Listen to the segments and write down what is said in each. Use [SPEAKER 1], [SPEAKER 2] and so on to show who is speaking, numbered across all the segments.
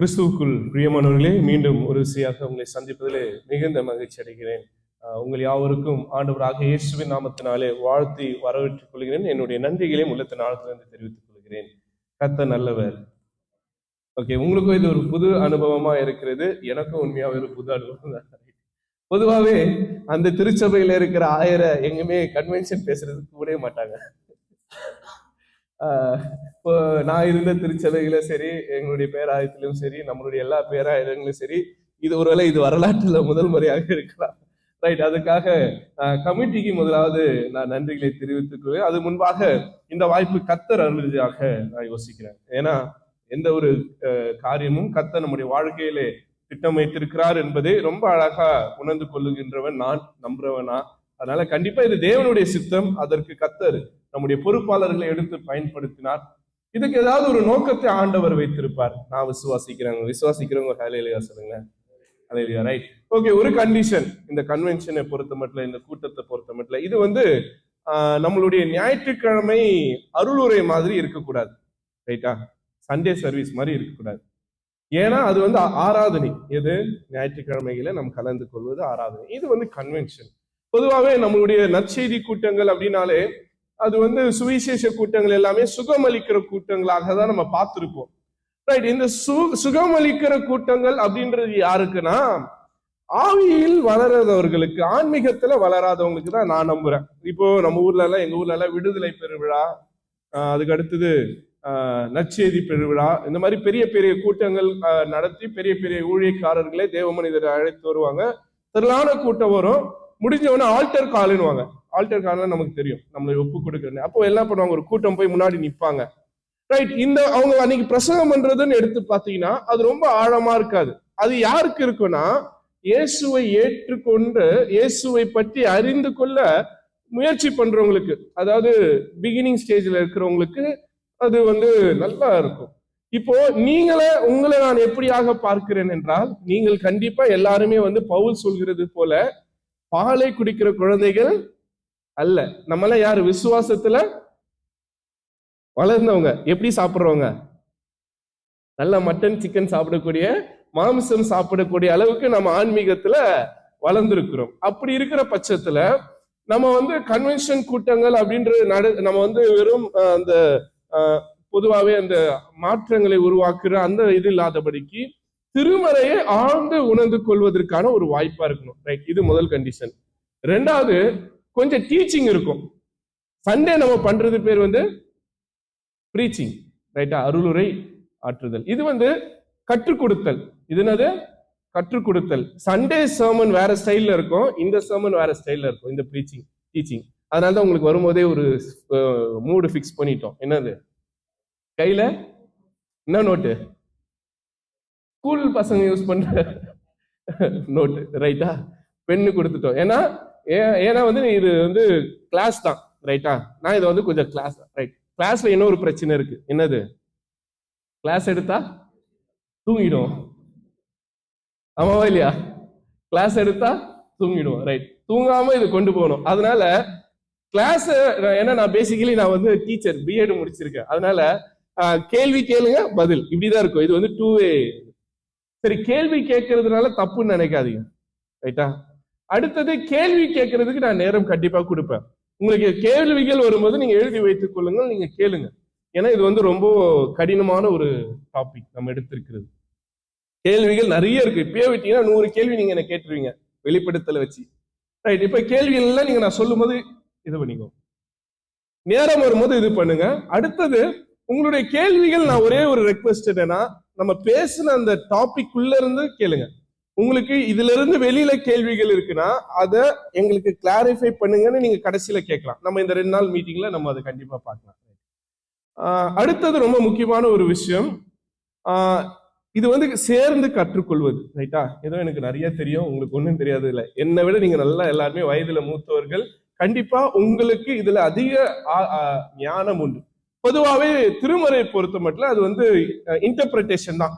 [SPEAKER 1] கிறிஸ்துவுக்குள் பிரியமானவர்களே, மீண்டும் ஒரு விசையாக உங்களை சந்திப்பதிலே மிகுந்த மகிழ்ச்சி அடைகிறேன். உங்கள் யாவருக்கும் ஆண்டவராக இயேசுவின் நாமத்தினாலே வாழ்த்தி வரவேற்றுக் கொள்கிறேன். என்னுடைய நன்றிகளையும் உள்ளத்தின் ஆழத்திலிருந்து தெரிவித்துக் கொள்கிறேன். கர்த்தர் நல்லவர். ஓகே, உங்களுக்கும் இது ஒரு புது அனுபவமா இருக்கிறது, எனக்கும் உண்மையாக ஒரு புது அனுபவம் தான். பொதுவாகவே அந்த திருச்சபையில இருக்கிற எங்குமே கன்வென்ஷன் பேசுறதுக்கு கூட மாட்டாங்க. இப்போ நான் இருந்த திருச்சபையில சரி, எங்களுடைய பேராயத்திலும் சரி, நம்மளுடைய எல்லா பேராயங்களும் சரி, இது ஒருவேளை இது வரலாற்றுல முதல் முறையாக இருக்கலாம். ரைட், அதுக்காக கமிட்டிக்கு முதலாவது நான் நன்றிகளை தெரிவித்துக் கொள்வேன். அது முன்பாக இந்த வாய்ப்பு கர்த்தர் அருளியதாக நான் யோசிக்கிறேன். ஏன்னா எந்த ஒரு காரியமும் கர்த்தர் நம்முடைய வாழ்க்கையிலே திட்டம் வைத்திருக்கிறார் என்பதை ரொம்ப அழகா உணர்ந்து கொள்ளுகின்றவன் நான், நம்புறவனா. அதனால கண்டிப்பா இது தேவனுடைய சித்தம். அதற்கு கர்த்தர் நம்முடைய பொறுப்பாளர்களை எடுத்து பயன்படுத்தினார். இதுக்கு ஏதாவது ஒரு நோக்கத்தை ஆண்டவர் வைத்திருப்பார். நான் விசுவாசிக்கிறவங்க ஹல்லேலூயா சொல்லுங்க. ஹல்லேலூயா. Right, okay. ஒரு கண்டிஷன், இந்த கன்வென்ஷனை பொறுத்த மட்டும், இந்த கூட்டத்தை பொறுத்த மட்டும், இது நம்மளுடைய ஞாயிற்றுக்கிழமை அருளுரை மாதிரி இருக்கக்கூடாது. ரைட்டா? சண்டே சர்வீஸ் மாதிரி இருக்கக்கூடாது. ஏன்னா அது ஆராதனை. எது? ஞாயிற்றுக்கிழமைகளை நம்ம கலந்து கொள்வது ஆராதனை. இது கன்வென்ஷன். பொதுவாகவே நம்மளுடைய நற்செய்தி கூட்டங்கள் அப்படின்னாலே அது சுவிசேஷ கூட்டங்கள் எல்லாமே சுகமளிக்கிற கூட்டங்களாக தான் நம்ம பார்த்திருப்போம். ரைட், இந்த சுகமளிக்கிற கூட்டங்கள் அப்படின்றது யாருக்குன்னா, ஆவியில் வளராதவர்களுக்கு, ஆன்மீகத்துல வளராதவங்களுக்கு தான் நான் நம்புறேன். இப்போ நம்ம ஊர்ல எல்லாம், எங்க ஊர்ல எல்லாம் விடுதலை பெருவிழா, அதுக்கு அடுத்தது நற்செய்தி பெருவிழா, இந்த மாதிரி பெரிய பெரிய கூட்டங்கள் நடத்தி பெரிய பெரிய ஊழியக்காரர்களே தேவ மனிதரை அழைத்து வருவாங்க. திரளான கூட்டம் வரும். முடிஞ்சவொடனே ஆல்டர் கால்னுவாங்க. ஆல்டர் கால் நமக்கு தெரியும், நம்மளை ஒப்பு கொடுக்குறது. அப்போ என்ன பண்ணுவாங்க, ஒரு கூட்டம் போய் முன்னாடி நிற்பாங்க. ரைட், அவங்க அன்னைக்கு பிரசங்கம் பண்றதுன்னு எடுத்து பாத்தீங்கன்னா அது ரொம்ப ஆழமா இருக்காது. அது யாருக்கு இருக்குன்னா, இயேசுவை ஏற்றுக்கொண்டு இயேசுவை பற்றி அறிந்து கொள்ள முயற்சி பண்றவங்களுக்கு, அதாவது பிகினிங் ஸ்டேஜ்ல இருக்கிறவங்களுக்கு அது நல்லா இருக்கும். இப்போ உங்களை நான் எப்படியாக பார்க்கிறேன் என்றால், நீங்கள் கண்டிப்பா எல்லாருமே பவுல் சொல்கிறது போல பாலை குடிக்கிற குழந்தைகள் அல்ல. நம்மள யாரு? விசுவாசத்துல வளர்ந்தவங்க. எப்படி சாப்பிடுறவங்க? நல்ல மட்டன் சிக்கன் சாப்பிடக்கூடிய, மாமிசம் சாப்பிடக்கூடிய அளவுக்கு நம்ம ஆன்மீகத்துல வளர்ந்திருக்கிறோம். அப்படி இருக்கிற பட்சத்துல நம்ம கன்வென்ஷன் கூட்டங்கள் அப்படின்ற நம்ம வெறும் அந்த பொதுவாகவே அந்த மாற்றங்களை உருவாக்குற அந்த இது இல்லாதபடிக்கு திருமறையை ஆழ்ந்து உணர்ந்து கொள்வதற்கான ஒரு வாய்ப்பா இருக்கணும். ரைட், இது முதல் கண்டிஷன். ரெண்டாவது, கொஞ்சம் டீச்சிங் இருக்கும். சண்டே நம்ம பண்றது பேர் பிரீச்சிங். ரைட்டா? அருளுரை ஆற்றுதல். இது கற்றுக் கொடுத்தல். இது என்னது? கற்றுக் கொடுத்தல். சண்டே சர்மன் வேற ஸ்டைல்ல இருக்கும், இந்த சர்மன் வேற ஸ்டைல்ல இருக்கும். இந்த பிரீச்சிங், டீச்சிங். அதனாலதான் உங்களுக்கு வரும்போதே ஒரு மூடு பிக்ஸ் பண்ணிட்டோம். என்னது கையில? என்ன நோட்டு? ஸ்கூல் பசங்க யூஸ் பண்ற நோட்டு. ரைட்டா? பெண்ணு கொடுத்துட்டோம். ஏன்னா இது கிளாஸ் தான். ரைட்டா? நான் இது கொஞ்சம் கிளாஸ். ரைட், கிளாஸ்ல இன்னொரு பிரச்சனை இருக்கு. என்னது? கிளாஸ் எடுத்தா தூங்கிடும். ஆமாவா இல்லையா? கிளாஸ் எடுத்தா தூங்கிடுவோம். ரைட், தூங்காம இது கொண்டு போகணும். அதனால கிளாஸ், ஏன்னா நான் பேசிக்கலி டீச்சர், பிஎட் முடிச்சிருக்கேன். அதனால கேள்வி கேளுங்க, பதில், இப்படிதான் இருக்கும். இது 2 way. சரி, கேள்வி கேட்கறதுனால தப்புன்னு நினைக்காதீங்க. ரைட்டா? அடுத்தது, கேள்வி கேட்கறதுக்கு நான் நேரம் கண்டிப்பா கொடுப்பேன். உங்களுக்கு கேள்விகள் வரும்போது நீங்க எழுதி வைத்துக் கொள்ளுங்கள், நீங்க கேளுங்க. ஏன்னா இது ரொம்ப கடினமான ஒரு டாபிக் நம்ம எடுத்திருக்கிறது. கேள்விகள் நிறைய இருக்கு. இப்பயே விட்டீங்கன்னா 100 கேள்வி நீங்க என்ன கேட்டுருவீங்க வெளிப்படுத்தல வச்சு. ரைட், இப்ப கேள்விகள் எல்லாம் நீங்க நான் சொல்லும் போது இது பண்ணிக்கோ, நேரம் வரும்போது இது பண்ணுங்க. அடுத்தது, உங்களுடைய கேள்விகள், நான் ஒரே ஒரு ரெக்வெஸ்ட் என்னன்னா, நம்ம பேசின அந்த டாபிக் உள்ள இருந்து கேளுங்க. உங்களுக்கு இதுல இருந்து வெளியில கேள்விகள் இருக்குன்னா அதை எங்களுக்கு கிளாரிஃபை பண்ணுங்கன்னு நீங்க கடைசியில கேட்கலாம். நம்ம இந்த 2 நாள் மீட்டிங்ல நம்ம அதை கண்டிப்பா பார்க்கலாம். அடுத்தது, ரொம்ப முக்கியமான ஒரு விஷயம், இது சேர்ந்து கற்றுக்கொள்வது. ரைட்டா? ஏதோ எனக்கு நிறைய தெரியும், உங்களுக்கு ஒன்றும் தெரியாது இல்லை. என்னை விட நீங்க நல்லா எல்லாருமே வயதுல மூத்தவர்கள். கண்டிப்பா உங்களுக்கு இதுல அதிக ஞானம் உண்டு. பொதுவாகவே திருமறை பொறுத்த மட்டும் அது இன்டர்பிரேஷன் தான்.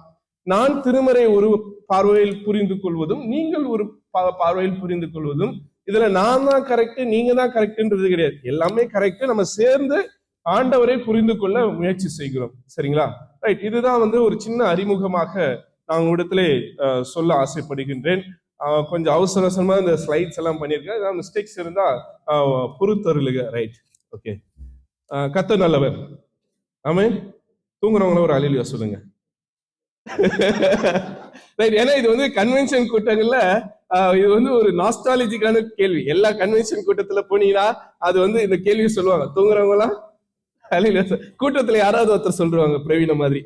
[SPEAKER 1] நான் திருமறை ஒரு பார்வையில் புரிந்து கொள்வதும், நீங்கள் ஒரு பார்வையில் புரிந்து கொள்வதும், இதுல நான் தான் கரெக்ட், நீங்க தான் கரெக்ட்ன்றது கிடையாது. எல்லாமே கரெக்ட். நம்ம சேர்ந்து ஆண்டவரை புரிந்து கொள்ள முயற்சி செய்கிறோம். சரிங்களா? ரைட், இதுதான் ஒரு சின்ன அறிமுகமாக நான் உங்களிடத்துல சொல்ல ஆசைப்படுகின்றேன். கொஞ்சம் அவசரமா இந்த ஸ்லைட்ஸ் எல்லாம் பண்ணியிருக்கேன். ஏதாவது மிஸ்டேக்ஸ் இருந்தா பொறுத்தருளுக. Right, okay. கர்த்தர் நல்லவர். ஆமென். தூங்குறவங்கள ஒரு அல்லேலூயா சொல்லுங்க. ரைட். ஏன்னா இது வந்து கன்வென்ஷன் கூட்டங்கள்ல இது வந்து ஒரு நாஸ்டாலஜிக்கான கேள்வி. எல்லா கன்வென்ஷன் கூட்டத்துல போனீங்கன்னா அது வந்து இந்த கேள்வி சொல்லுவாங்க. தூங்குறவங்களா அல்லேலூயா. கூட்டத்துல யாராவது ஒருத்தர் சொல்லுவாங்க பிரவீன மாதிரி.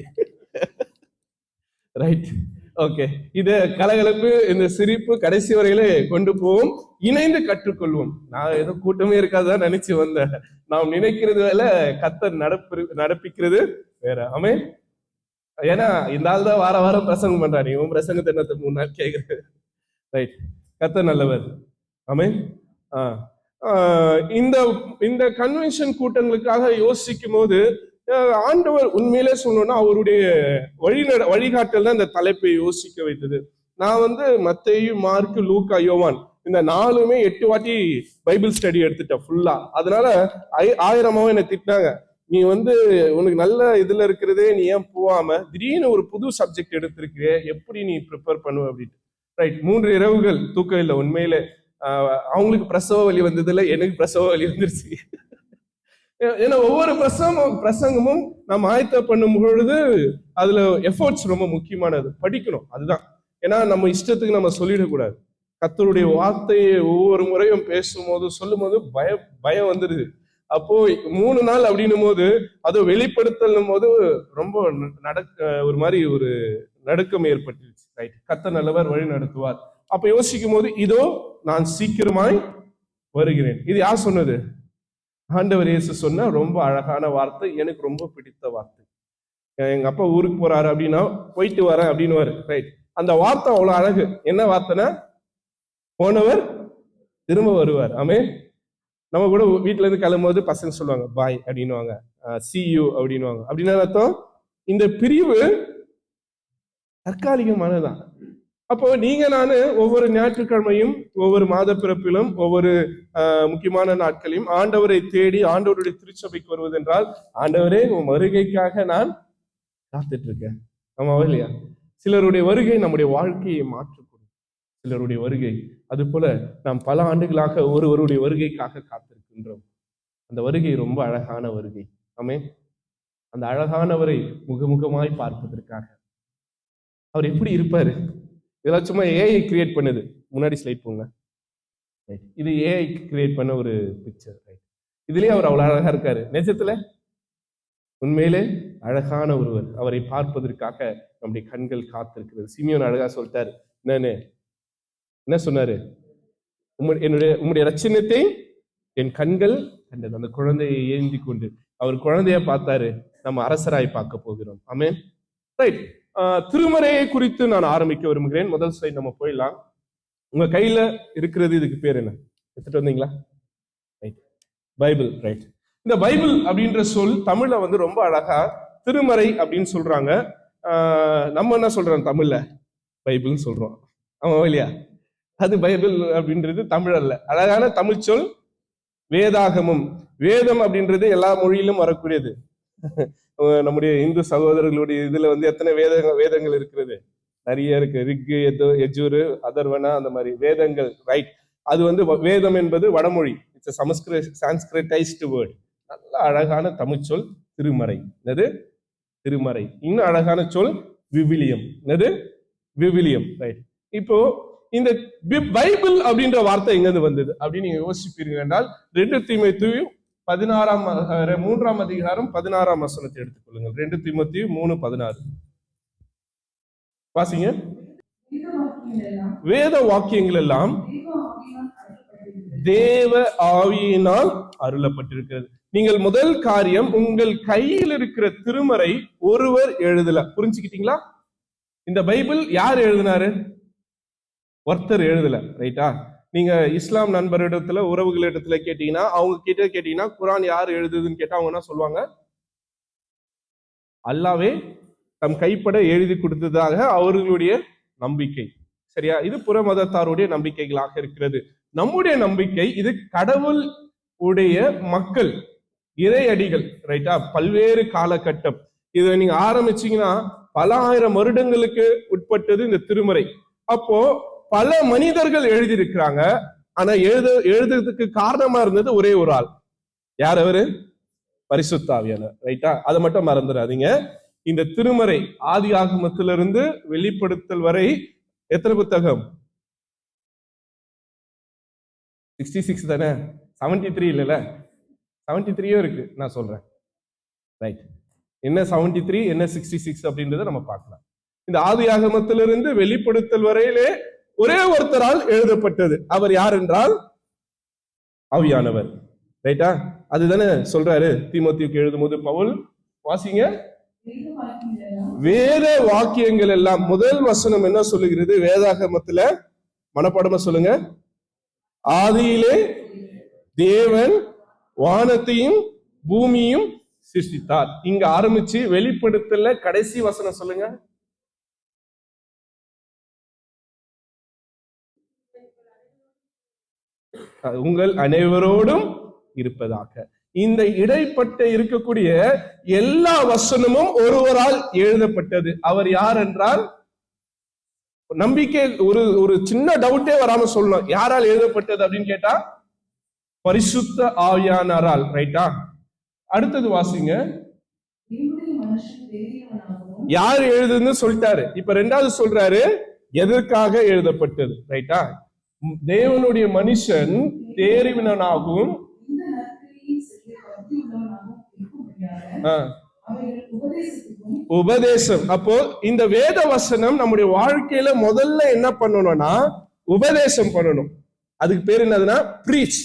[SPEAKER 1] Right, okay. இது கலகலப்பு, இந்த சிரிப்பு கடைசி வரையில கொண்டு போவோம். இணைந்து கற்றுக்கொள்வோம். நான் ஏதோ கூட்டமே இருக்காதான் நினைச்சு வந்தேன். நாம் நினைக்கிறது வேலை, கர்த்தர் நடப்பிக்கிறது வேற. ஆமென். ஏன்னா இந்த ஆள் தான் வார வாரம் பிரசங்கம் பண்றாரு. இவன் பிரசங்கத்தை என்ன 3 நாள் கேட்குறது. ரைட், கர்த்தர் நல்லவர். ஆமென். இந்த இந்த கன்வென்ஷன் கூட்டங்களுக்காக யோசிக்கும் போது ஆண்டவர் உண்மையிலே சொல்லணும்னா அவருடைய வழிகாட்டல் தான் இந்த தலைப்பை யோசிக்க வைத்தது. நான் வந்து மத்தேயு, மார்க்கு, லூக்கா, யோவான் இந்த 4மே 8 வாட்டி பைபிள் ஸ்டடி எடுத்துட்டேன் ஃபுல்லா. அதனால 1000 என்னை திட்டினாங்க. நீ வந்து உனக்கு நல்ல இதுல இருக்கிறதே நீ ஏன் போகாம திடீர்னு ஒரு புது சப்ஜெக்ட் எடுத்திருக்கிற, எப்படி நீ ப்ரிப்பேர் பண்ணுவ அப்படின்ட்டு. ரைட், 3 இரவுகள் தூக்கம் இல்லை உண்மையிலே. அவங்களுக்கு பிரசவ வலி வந்ததுல எனக்கு பிரசவ வலி வந்துருச்சு. ஏன்னா ஒவ்வொரு பிரசங்கமும் நம்ம ஆயத்த பண்ணும் பொழுது அதுல எஃபோர்ட்ஸ் ரொம்ப முக்கியமானது. படிக்கணும், அதுதான். ஏன்னா நம்ம இஷ்டத்துக்கு நம்ம சொல்லிடக்கூடாது. கர்த்தருடைய வார்த்தையை ஒவ்வொரு முறையும் பேசும்போது சொல்லும் போது பயம் வந்துடுது. அப்போ 3 நாள் அப்படின்னும் போது அதை வெளிப்படுத்தலும் போது ரொம்ப ஒரு மாதிரி ஒரு நடுக்கம் ஏற்பட்டுருச்சு. ரைட், கர்த்தர் நல்லவர், வழி நடத்துவார். அப்ப யோசிக்கும் போது இதோ நான் சீக்கிரமாய் வருகிறேன். இது யார் சொன்னது? ஆண்டவர் இயேசு சொன்ன ரொம்ப அழகான வார்த்தை, எனக்கு ரொம்ப பிடித்த வார்த்தை. எங்க அப்பா ஊருக்கு போறாரு அப்படின்னா போயிட்டு வரேன் அப்படின்னு. ரைட், அந்த வார்த்தை அவ்வளவு அழகு. என்ன வார்த்தைனா, போனவர் திரும்ப வருவார். ஆமே. நம்ம கூட வீட்டுல இருந்து கிளம்பும்போது பசங்க சொல்லுவாங்க பாய் அப்படின்னுவாங்க, see you அப்படின்னுவாங்க. அப்படின்னா அர்த்தம் இந்த பிரிவு தற்காலிகமானதான். அப்போ நீங்க நானு ஒவ்வொரு ஞாயிற்றுக்கிழமையும், ஒவ்வொரு மாத பிறப்பிலும், ஒவ்வொரு முக்கியமான நாட்களையும் ஆண்டவரை தேடி ஆண்டவருடைய திருச்சபைக்கு வருவதென்றால், ஆண்டவரே உன் வருகைக்காக நான் காத்துட்டு இருக்கேன். ஆமாவா இல்லையா? சிலருடைய வருகை நம்முடைய வாழ்க்கையை மாற்றக்கூடும். சிலருடைய வருகை அது போல நாம் பல ஆண்டுகளாக ஒருவருடைய வருகைக்காக காத்திருக்கின்றோம். அந்த வருகை ரொம்ப அழகான வருகை. ஆமே. அந்த அழகானவரை முகமுகமாய் பார்ப்பதற்காக. அவர் எப்படி இருப்பாரு? இதெல்லாம் சும்மா ஏஐ கிரியேட் பண்ணுது. முன்னாடி ஸ்லைட் போங்க. இது ஏஐ கிரியேட் பண்ண ஒரு பிக்சர். இதுலயே அவர் அவ்வளவு அழகா இருக்காரு. நிஜத்துல உண்மையிலே அழகான ஒருவர். அவரை பார்ப்பதற்காக நம்முடைய கண்கள் காத்திருக்கிறது. சிமியோன் அழகா சொல்லிட்டாரு. என்ன சொன்னாரு? உம்முடைய ரட்சணத்தை என் கண்கள் கண்டது. அந்த குழந்தையை ஏந்தி கொண்டு அவர் குழந்தைய பார்த்தாரு. நம்ம அரசராய் பார்க்க போகிறோம். ஆமென். ரைட், திருமறையை குறித்து நான் ஆரம்பிக்க விரும்புகிறேன். முதல் ஸ்லைட் நம்ம போயிடலாம். உங்க கையில இருக்கிறது, இதுக்கு பேர் என்ன? எடுத்துட்டு வந்தீங்களா? Right, Bible. ரைட், இந்த பைபிள் அப்படின்ற சொல் தமிழ்ல வந்து ரொம்ப அழகா திருமறை அப்படின்னு சொல்றாங்க. நம்ம என்ன சொல்றோம் தமிழ்ல? பைபிள்னு சொல்றோம். ஆமா இல்லையா? அது பைபிள் அப்படின்றது தமிழ் அல்ல. அழகான தமிழ் சொல் வேதாகமம். வேதம் அப்படின்றது எல்லா மொழியிலும் வரக்கூடியது. நம்முடைய இந்து சகோதரர்களுடைய இதுல வந்து எத்தனை வேதங்கள் இருக்கிறது? நிறைய இருக்கு. ரிக்கு, யஜுரு, அதர்வனா, அந்த மாதிரி வேதங்கள். ரைட், அது வந்து வேதம் என்பது வடமொழி. It's Sanskritised word. நல்ல அழகான தமிழ் சொல் திருமறை. என்னது? திருமறை. இன்னும் அழகான சொல் விவிலியம். என்னது? விவிலியம். ரைட், இப்போ இந்த பைபிள் அப்படின்ற வார்த்தை எங்கிருந்து வந்தது அப்படின்னு நீங்க யோசிப்பீர்கள் என்றால் 2 தீமோத்தேயு 3ஆம் அதிகாரம் 16ஆம் வசனத்தை எடுத்துக்கொள்ளுங்கள். 2 தீமோத்தேயு 3:16 வாசிங்க. வேத வாக்கியங்கள் எல்லாம் தேவ ஆவியினால் அருளப்பட்டிருக்கிறது. நீங்கள் முதல் காரியம், உங்கள் கையில் இருக்கிற திருமறை ஒருவர் எழுதல. புரிஞ்சுக்கிட்டீங்களா? இந்த பைபிள் யார் எழுதினாரு? ஒருத்தர் எழுதல. ரைட்டா? நீங்க இஸ்லாம் நண்பரிடத்துல, உறவுகளிடத்துல கேட்டீங்கன்னா, அவங்க கிட்ட கேட்டீங்கன்னா குரான் யார் எழுதுதுன்னு கேட்டா அவங்க என்ன சொல்லுவாங்க? அல்லாவே தம் கைப்பட எழுதி கொடுத்ததாக அவர்களுடைய நம்பிக்கை. சரியா? இது புற மதத்தாருடைய நம்பிக்கைகளாக இருக்கிறது. நம்முடைய நம்பிக்கை இது கடவுள் உடைய மக்கள், இறையடிகள். ரைட்டா? பல்வேறு காலகட்டம் இதை நீங்க ஆரம்பிச்சீங்கன்னா பல ஆயிரம் வருடங்களுக்கு உட்பட்டது இந்த திருமறை. அப்போ பல மனிதர்கள் எழுதியிருக்கிறாங்க. ஆனா எழுதுறதுக்கு காரணமா இருந்தது ஒரே ஒரு ஆள். யார் அவரு? பரிசுத்த ஆவியானவர். ரைட்டா? அதை மட்டும் மறந்துடாதீங்க. இந்த திருமறை ஆதி ஆகமத்திலிருந்து வெளிப்படுத்தல் வரை எத்தனை புத்தகம்? 66 தானே? 73 இல்லைல்ல? 73 இருக்கு. நான் சொல்றேன். ரைட். என்ன 73 என்ன 66 அப்படின்றத நம்ம பார்க்கலாம். இந்த ஆதி ஆகமத்திலிருந்து வெளிப்படுத்தல் வரையிலே ஒரே ஒருத்தரால் எழுதப்பட்டது. அவர் யார் என்றால் ஆவியானவர். ரைட்டா? அதுதானே சொல்றாரு தீமோத்தேயுக்கு எழுதும்போது பவுல். வாசிங்க. வேத வாக்கியங்கள் எல்லாம். முதல் வசனம் என்ன சொல்லுகிறது வேதாகமத்துல? மனப்பாடமா சொல்லுங்க. ஆதியிலே தேவன் வானத்தையும் பூமியும் சிருஷ்டித்தார். இங்க ஆரம்பிச்சு வெளிப்படுத்தல கடைசி வசனம் சொல்லுங்க. உங்கள் அனைவரோடும் இருப்பதாக. இந்த இடைப்பட்ட இருக்கக்கூடிய எல்லா வசனமும் ஒருவரால் எழுதப்பட்டது. அவர் யார் என்றால், நம்பிக்கை ஒரு ஒரு சின்ன டவுட்டே வராம சொல்லணும், யாரால் எழுதப்பட்டது அப்படின்னு கேட்டா பரிசுத்த ஆவியானவரால். ரைட்டா? அடுத்தது வாசிங்க. யார் எழுதுன்னு சொல்லிட்டாரு. இப்ப ரெண்டாவது சொல்றாரு எதற்காக எழுதப்பட்டது. ரைட்டா? தேவனுடைய மனுஷன் தேறினவனாகவும் உபதேசம். அப்போ இந்த வேத வசனம் நம்முடைய வாழ்க்கையில முதல்ல என்ன பண்ணணும்னா உபதேசம் பண்ணணும். அதுக்கு பேர் என்னதுன்னா பிரீச்.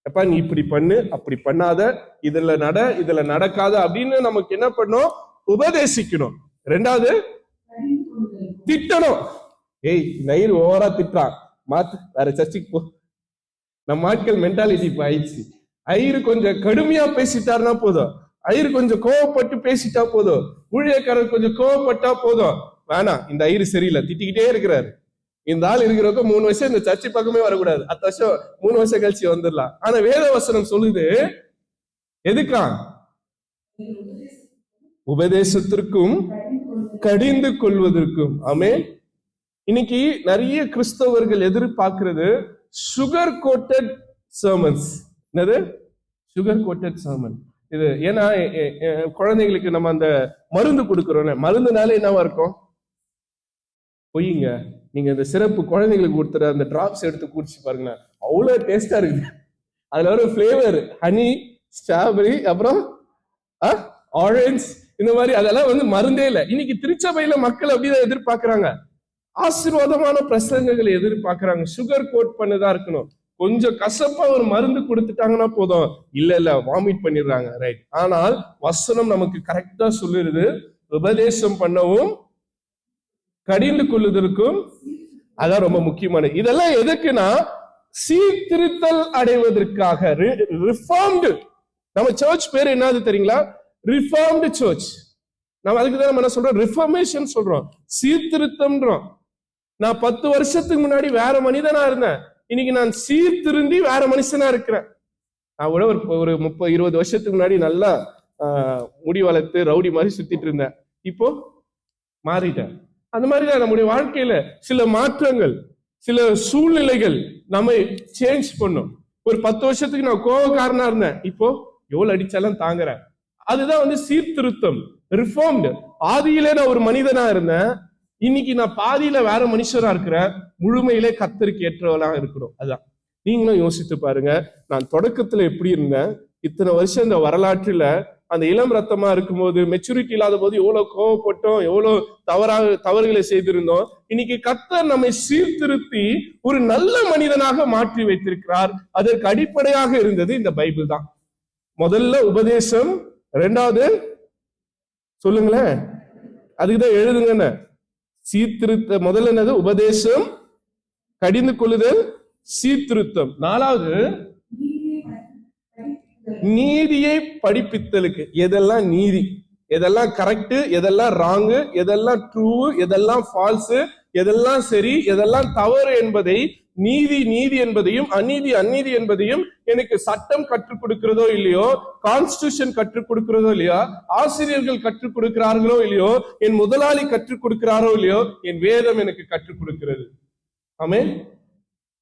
[SPEAKER 1] எப்ப நீ இப்படி பண்ணு, அப்படி பண்ணாத, இதுல நட, இதுல நடக்காத அப்படின்னு நமக்கு என்ன பண்ணும்? உபதேசிக்கணும். ரெண்டாவது திட்டணும். ஏய் நயிர் ஓவரா திட்டான், மாத்து, வேற சர்ச்சுக்கு போ. நம்ம ஆட்கள் மென்டாலிட்டி இப்ப ஆயிடுச்சு. ஐயரு கொஞ்சம் கடுமையா பேசிட்டாருன்னா போதும், ஐயரு கொஞ்சம் கோவப்பட்டு பேசிட்டா போதும், ஊழியக்காரர் கொஞ்சம் கோவப்பட்டா போதும், வேணாம் இந்த ஐயரு சரியில்லை, திட்டிக்கிட்டே இருக்கிறாரு. இந்த ஆள் இருக்கிறவங்க 3 வருஷம் இந்த சர்ச்சை பக்கமே வரக்கூடாது, 10 வருஷம் 3 வருஷம் கழிச்சு வந்துடலாம். ஆனா வேத வசனம் சொல்லுது எதுக்கா? உபதேசத்திற்கும் கடிந்து கொள்வதற்கும். ஆமென். இன்னைக்கு நிறைய கிறிஸ்தவர்கள் எதிர்பார்க்கிறது சுகர் கோட்டட் சர்மன்ஸ். என்னது சுகர் கோட்டட் சர்மன்? இது ஏன்னா குழந்தைங்களுக்கு நம்ம அந்த மருந்து கொடுக்கிறோம், மருந்துனால என்னவா இருக்கும்? பொய்யுங்க. நீங்க இந்த சிறப்பு குழந்தைங்களுக்கு கொடுத்துற அந்த டிராப்ஸ் எடுத்து குடிச்சு பாருங்க, அவ்வளவு டேஸ்டா இருக்குது. அதுல ஒரு ஃபிளேவர் ஹனி, ஸ்ட்ராபெரி, அப்புறம் ஆரஞ்சு, இந்த மாதிரி. அதெல்லாம் மருந்தே இல்லை. இன்னைக்கு திருச்சபையில மக்கள் அப்படிதான் எதிர்பார்க்கிறாங்க. ஆசீர்வாதமான பிரசங்கங்களை எதிர்பார்க்கிறாங்க. சுகர் கோட் பண்ணதா இருக்கணும். கொஞ்சம் கசப்பா ஒரு மருந்து கொடுத்துட்டாங்கன்னா போதும், இல்ல வாமிட் பண்ணிடுறாங்க. ரைட்? ஆனால் வசனம் நமக்கு கரெக்டா சொல்லிருது, உபதேசம் பண்ணவும் கடிந்து கொள்ளுதற்கும். அதான் ரொம்ப முக்கியமான. இதெல்லாம் எதுக்குன்னா சீர்திருத்தல் அடைவதற்காக. ரிஃபார்ம்டு. நம்ம சர்ச் பேர் என்னது தெரியுங்களா? Reformed church. நம்ம அதுக்கு தான் நம்ம என்ன சொல்றோம்? ரிஃபர்மேஷன் சொல்றோம், சீர்திருத்தம்ன்றோம். நான் 10 வருஷத்துக்கு முன்னாடி வேற மனிதனா இருந்தேன், இன்னைக்கு நான் சீர்திருந்தி வேற மனுஷனா இருக்கிறேன். நான் கூட ஒரு 30-20 வருஷத்துக்கு முன்னாடி நல்லா முடி வளர்த்து ரவுடி மாதிரி சுத்திட்டு இருந்தேன், இப்போ மாறிட்டேன். அந்த மாதிரிதான் நம்முடைய வாழ்க்கையில சில மாற்றங்கள், சில சூழ்நிலைகள் நம்மை சேஞ்ச் பண்ணும். ஒரு 10 வருஷத்துக்கு நான் கோபக்காரனா இருந்தேன், இப்போ எவ்வளவு அடிச்சாலும் தாங்குறேன். அதுதான் சீர்திருத்தம், ரிஃபார்ம்டு. ஆதியிலே நான் ஒரு மனிதனா இருந்தேன், இன்னைக்கு நான் பாதியில வேற மனுஷரா இருக்கிறேன், முழுமையிலே கர்த்தருக்கு ஏற்றவளா இருக்கிறோம். அதான் நீங்களும் யோசித்து பாருங்க. நான் தொடக்கத்துல எப்படி இருந்தேன், இத்தனை வருஷம் இந்த வரலாற்றுல அந்த இளம் ரத்தமா இருக்கும்போது, மெச்சூரிட்டி இல்லாத போது எவ்வளவு கோவப்பட்டோம், எவ்வளவு தவறுகளை செய்திருந்தோம். இன்னைக்கு கர்த்தர் நம்மை சீர்திருத்தி ஒரு நல்ல மனிதனாக மாற்றி வைத்திருக்கிறார். அதற்கு அடிப்படையாக இருந்தது இந்த பைபிள் தான். முதல்ல உபதேசம், ரெண்டாவது சொல்லுங்களேன், அதுக்குதான் எழுதுங்க. சீர்திருத்த முதல்ல என்னது? உபதேசம், கடிந்து கொள்ளுதல், சீர்திருத்தம். 4வது நீதியை படிப்பித்தலுக்கு. எதெல்லாம் நீதி, எதெல்லாம் கரெக்ட், எதெல்லாம் ராங்கு, எதெல்லாம் ட்ரூ, எதெல்லாம் ஃபால்ஸ், எதெல்லாம் சரி, எதெல்லாம் தவறு என்பதை நீதி நீதி என்பதையும் அநீதி அநீதி என்பதையும் எனக்கு சட்டம் கற்றுக் கொடுக்கிறதோ இல்லையோ, கான்ஸ்டிடியூஷன் கற்றுக் கொடுக்கிறதோ இல்லையோ, ஆசிரியர்கள் கற்றுக் கொடுக்கிறார்களோ இல்லையோ, என் முதலாளி கற்றுக் கொடுக்கிறாரோ இல்லையோ, என் வேதம் எனக்கு கற்றுக் கொடுக்கிறது. ஆமென்.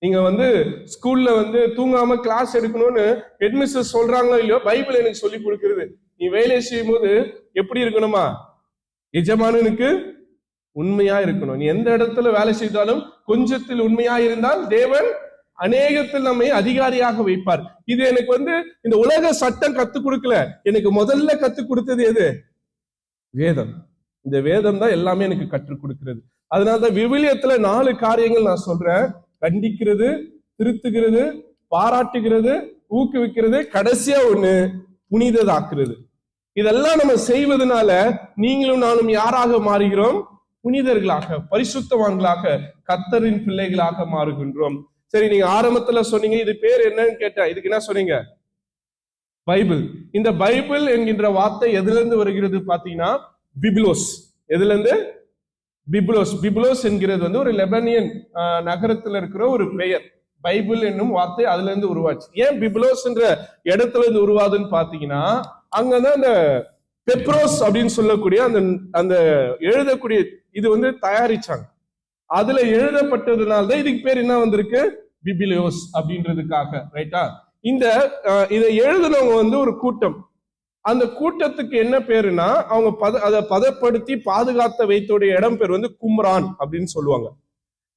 [SPEAKER 1] நீங்க ஸ்கூல்ல தூங்காம கிளாஸ் எடுக்கணும்னு ஹெட்மிஸ்டர் சொல்றாங்களோ இல்லையோ, பைபிள் எனக்கு சொல்லி கொடுக்கிறது. நீ வேலை செய்யும் போது எப்படி இருக்கணுமா? எஜமானனுக்கு உண்மையா இருக்கணும். நீ எந்த இடத்துல வேலை செய்தாலும் கொஞ்சத்தில் உண்மையா இருந்தால் தேவன் அநேகத்தில் நம்மை அதிகாரியாக வைப்பார். இது எனக்கு இந்த உலக சட்டம் கத்துக் கொடுக்கல, எனக்கு முதல்ல கத்துக் கொடுத்தது எது? வேதம். இந்த வேதம் தான் எல்லாமே எனக்கு கற்றுக் கொடுக்கிறது. அதனாலதான் விவிலியத்துல 4 காரியங்கள் நான் சொல்றேன்: கண்டிக்கிறது, திருத்துகிறது, பாராட்டுகிறது, ஊக்குவிக்கிறது, கடைசியா ஒண்ணு புனிததாக்குறது. இதெல்லாம் நம்ம செய்வதனால நீங்களும் நானும் யாராக மாறுகிறோம்? புனிதர்களாக, பரிசுத்தவான்களாக, கர்த்தரின் பிள்ளைகளாக மாறுகின்றோம். சரி, நீங்க ஆரம்பத்துல சொன்னீங்க இது பேர் என்னன்னு கேட்டா, இதுக்கு என்ன சொன்னீங்க? பைபிள். இந்த பைபிள் என்கின்ற வார்த்தை எதுல இருந்து வருகிறது பாத்தீங்கன்னா, பிப்லோஸ். எதுல இருந்து? பிப்லோஸ். பிப்லோஸ் என்கிறது ஒரு லெபனியன் நகரத்துல இருக்கிற ஒரு பெயர். பைபிள் என்னும் வார்த்தை அதுல இருந்து உருவாச்சு. ஏன் பிப்லோஸ் என்ற இடத்துல இருந்து உருவாதுன்னு பாத்தீங்கன்னா, அங்கதான் அந்த பெப்ரோஸ் அப்படின்னு சொல்லக்கூடிய அந்த எழுதக்கூடிய இது தயாரிச்சாங்க. அதுல எழுதப்பட்டதுனால்தான் இதுக்கு பேர் என்ன வந்திருக்கு? பிபிலியோஸ் அப்படின்றதுக்காக. ரைட்டா? இதை எழுதுனவங்க ஒரு கூட்டம். அந்த கூட்டத்துக்கு என்ன பேருன்னா, அவங்க அதை பதப்படுத்தி பாதுகாத்த வைத்தோடைய இடம் பேர் கும்ரான் அப்படின்னு சொல்லுவாங்க.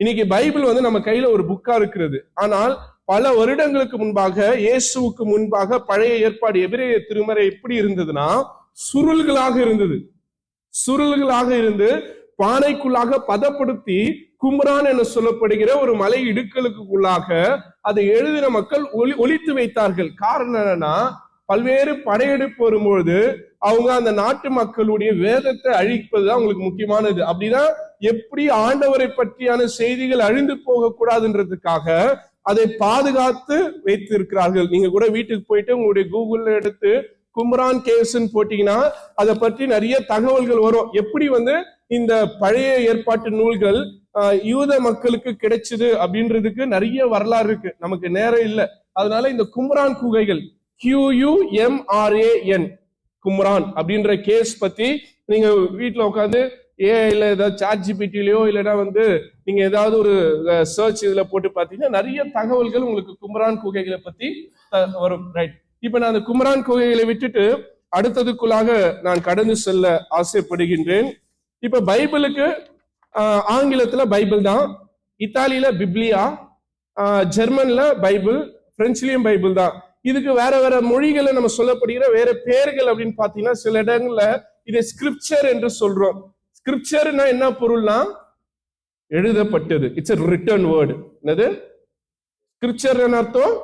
[SPEAKER 1] இன்னைக்கு பைபிள் நம்ம கையில ஒரு புக்கா இருக்கிறது. ஆனால் பல வருடங்களுக்கு முன்பாக, இயேசுவுக்கு முன்பாக பழைய ஏற்பாடு எபிரேய திருமறை எப்படி இருந்ததுன்னா, சுருள்களாக இருந்தது. சுருள்களாக இருந்து பானைக்குள்ளாக பதப்படுத்தி கும்ரான் என சொல்லப்படுகிற ஒரு மலை இடுக்களுக்குள்ளாக அதை எழுதின மக்கள் ஒளித்து வைத்தார்கள். காரணம் என்னன்னா, பல்வேறு படையெடுப்பு வரும்பொழுது அவங்க அந்த நாட்டு மக்களுடைய வேதத்தை அழிப்பதுதான் அவங்களுக்கு முக்கியமானது. அப்படிதான் எப்படி ஆண்டவரை பற்றியான செய்திகள் அழிந்து போக கூடாதுன்றதுக்காக அதை பாதுகாத்து வைத்து இருக்கிறார்கள். நீங்க கூட வீட்டுக்கு போயிட்டு உங்களுடைய கூகுள்ல எடுத்து கும்ரான் கேவ்ஸ்ன்னு போட்டீங்கன்னா அதை பற்றி நிறைய தகவல்கள் வரும். எப்படி இந்த பழைய ஏற்பாட்டு நூல்கள் யூத மக்களுக்கு கிடைச்சது அப்படின்றதுக்கு நிறைய வரலாறு இருக்கு. நமக்கு நேரம் இல்லை. அதனால இந்த கும்ரான் குகைகள், QUMRAN, கும்ரான் அப்படின்ற கேஸ் பத்தி நீங்க வீட்டுல உட்காந்து ஏஐல ஏதாவது ChatGPTலயோ இல்லைன்னா நீங்க ஏதாவது ஒரு சர்ச் இதுல போட்டு பாத்தீங்கன்னா நிறைய தகவல்கள் உங்களுக்கு கும்ரான் குகைகளை பத்தி வரும். ரைட். இப்ப நான் அந்த கும்ரான் குகைகளை விட்டுட்டு அடுத்ததுக்குள்ளாக நான் கடந்து செல்ல ஆசைப்படுகின்றேன். இப்ப பைபிளுக்கு ஆங்கிலத்துல பைபிள் தான், இத்தாலியில பிப்ளியா, ஜெர்மன்ல பைபிள், பிரெஞ்சுலயும் பைபிள் தான். இதுக்கு வேற வேற மொழிகளை நம்ம சொல்லப்படுகிற வேற பேர்கள் அப்படின்னு பாத்தீங்கன்னா, சில இடங்கள்ல இதை ஸ்கிரிப்சர் என்று சொல்றோம். ஸ்கிரிப்சர்னா என்ன பொருள்னா, எழுதப்பட்டது. It's a written word. என்னது ஸ்கிரிப்சர் அர்த்தம்?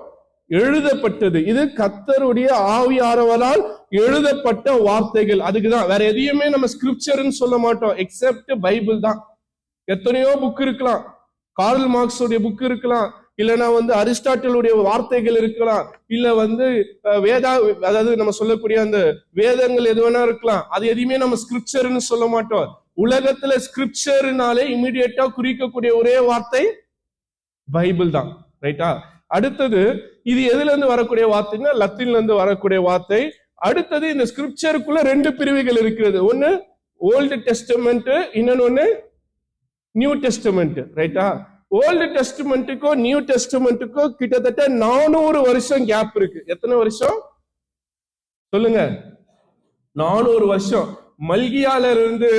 [SPEAKER 1] எழுதப்பட்டது. இது கர்த்தருடைய ஆவியானவரால் எழுதப்பட்ட வார்த்தைகள். அதுக்குதான், வேற எதையுமே நம்ம ஸ்கிரிப்சர்னு சொல்ல மாட்டோம், எக்ஸெப்ட் பைபிள் தான். எத்தனையோ புக் இருக்கலாம், கார்ல் மார்க்ஸுடைய புக் இருக்கலாம், இல்லைன்னா அரிஸ்டாட்டிலுடைய வார்த்தைகள் இருக்கலாம், இல்ல அதாவது நம்ம சொல்லக்கூடிய அந்த வேதங்கள் எது வேணா இருக்கலாம். அது எதையுமே நம்ம ஸ்கிரிப்சர்னு சொல்ல மாட்டோம். உலகத்துல ஸ்கிரிப்சர்னாலே இமிடியேட்டா குறிக்கக்கூடிய ஒரே வார்த்தை பைபிள் தான். ரைட்டா? அடுத்தது இது எதுல இருந்து வரக்கூடிய வார்த்தைன்னா, லத்தீன்ல இருந்து வரக்கூடிய வார்த்தை. அடுத்தது இந்த ஸ்கிரிப்சருக்குள்ள 2 பிரிவுகள் இருக்கிறது. ஒன்னு ஓல்டு டெஸ்டமெண்ட், இன்னொன்னு நியூ டெஸ்டமெண்ட். ரைட்டா? ஓல்டு டெஸ்டமெண்ட்டுக்கும் நியூ டெஸ்டமெண்ட்டுக்கும் கிட்டத்தட்ட 400 வருஷம் கேப் இருக்கு. எத்தனை வருஷம் சொல்லுங்க? 400 வருஷம். மல்கியால இருந்து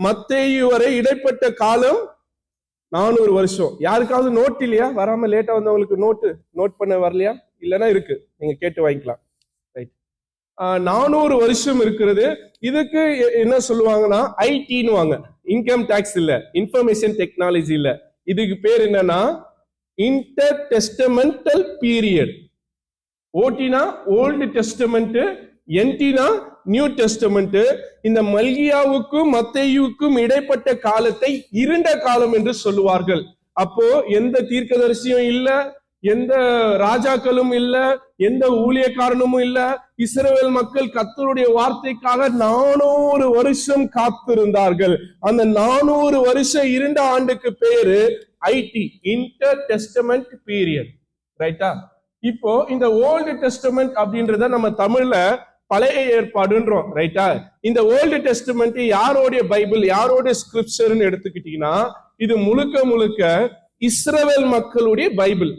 [SPEAKER 1] மத்தேயு வரை இடைப்பட்ட காலம் 400 வருஷம். யாருக்காவது நோட் இல்லையா? வராம லேட்டா வந்தவங்களுக்கு நோட் பண்ண வரலையா? இல்லைன்னா இருக்கு, நீங்க கேட்டு வாங்கிக்கலாம். ரைட். 400 வருஷம் இருக்கிறது. இதுக்கு என்ன சொல்லுவாங்கன்னா ஐடின்னு வாங்க. இன்கம் டாக்ஸ் இல்ல, இன்ஃபர்மேஷன் டெக்னாலஜி இல்ல. இதுக்கு பேர் என்னன்னா இன்டர் டெஸ்டமெண்டல் பீரியட். ஓட்டினா ஓல்டு டெஸ்டமெண்ட், என்டினா நியூ டெஸ்டமெண்ட். இந்த மல்கியாவுக்கும் மத்தேயுவுக்கும் இடைப்பட்ட காலத்தை இருண்ட காலம் என்று சொல்லுவார்கள். அப்போ எந்த தீர்க்கதரிசியும் இல்ல, எந்த ராஜாக்களும் இல்ல, எந்த ஊழியக்காரனும் இல்ல. இஸ்ரவேல் மக்கள் கர்த்தருடைய வார்த்தைக்காக 400 வருஷம் காத்திருந்தார்கள். அந்த 400 வருஷம் 2 ஆண்டுக்கு பேரு ஐடி, இன்டர் டெஸ்டமெண்ட் பீரியட். ரைட்டா? இப்போ இந்த ஓல்டு டெஸ்டமெண்ட் அப்படின்றத நம்ம தமிழ்ல பழைய ஏற்பாடுன்றோம். ரைட்டா? இந்த ஓல்டு டெஸ்டமெண்ட் யாரோடைய பைபிள், யாரோட ஸ்கிரிப்சர்னு எடுத்துக்கிட்டீங்கன்னா, இது முழுக்க முழுக்க இஸ்ரவேல் மக்களுடைய பைபிள்.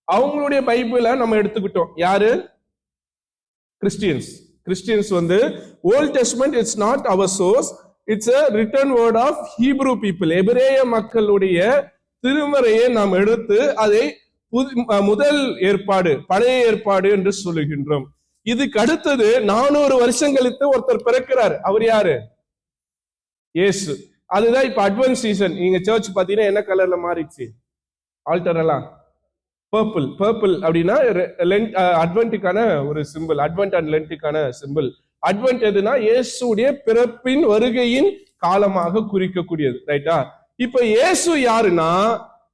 [SPEAKER 1] அவங்களுடைய பைபிளை நம்ம எடுத்துக்கிட்டோம். யாரு? கிறிஸ்டியன்ஸ் வந்து old testament it's not our source, it's a written word of Hebrew people. எபிரேய மக்களுடைய திருமறையை நாம் எடுத்து அதை முதல் ஏற்பாடு, பழைய ஏற்பாடு என்று சொல்லுகின்றோம். இதுக்கு அடுத்தது 400 வருஷம் கழித்து ஒருத்தர் பிறக்கிறார். அவர் யாரு? இயேசு. அதுதான் இப்ப அட்வென்ட் சீசன். நீங்க சர்ச் பாத்தீங்கன்னா என்ன கலர்ல மாறிடுச்சு? ஆல்டர் எல்லாம் பர்பிள் அப்படின்னா அட்வென்ட்டுக்கான ஒரு சிம்பிள். அட்வென்ட் அண்ட் லென்ட்டுக்கான சிம்பிள். அட்வென்ட் எதுனா இயேசுடைய பிறப்பின் வருகையின் காலமாக குறிக்கக்கூடியது. ரைட்டா? இப்ப இயேசு யாருன்னா,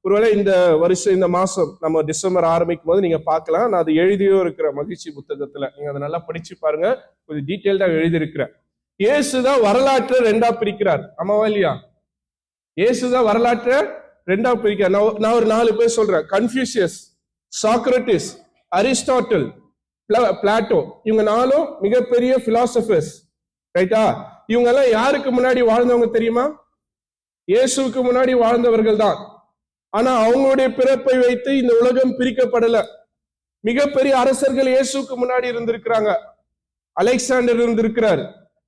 [SPEAKER 1] ஒருவேளை இந்த வருஷம் இந்த மாசம் நம்ம டிசம்பர் ஆரம்பிக்கும் போது நீங்க பார்க்கலாம், நான் அது எழுதியோ இருக்கிற மகிழ்ச்சி புத்தகத்துல, நீங்க அதை நல்லா படிச்சு பாருங்க, கொஞ்சம் டீட்டெயில்டா எழுதியிருக்கிறேன். இயேசுதான் வரலாற்றை 2ஆ பிரிக்கிறார். ஆமாவா இல்லையா? இயேசுதான் வரலாற்றை 2ஆ பிரிக்கிறார். நான் ஒரு 4 பேர் சொல்றேன். Confucius, Socrates, Aristotle, Plato. இவங்க 4 மிகப்பெரிய பிலாசபர்ஸ். ரைட்டா? இவங்க எல்லாம் யாருக்கு முன்னாடி வாழ்ந்தவங்க தெரியுமா? இயேசுக்கு முன்னாடி வாழ்ந்தவர்கள் தான். ஆனா அவங்களுடைய பிறப்பை வைத்து இந்த உலகம் பிரிக்கப்படல. மிகப்பெரிய அரசர்கள் இயேசுக்கு முன்னாடி இருந்திருக்கிறாங்க. அலெக்சாண்டர் இருந்திருக்கிறார்.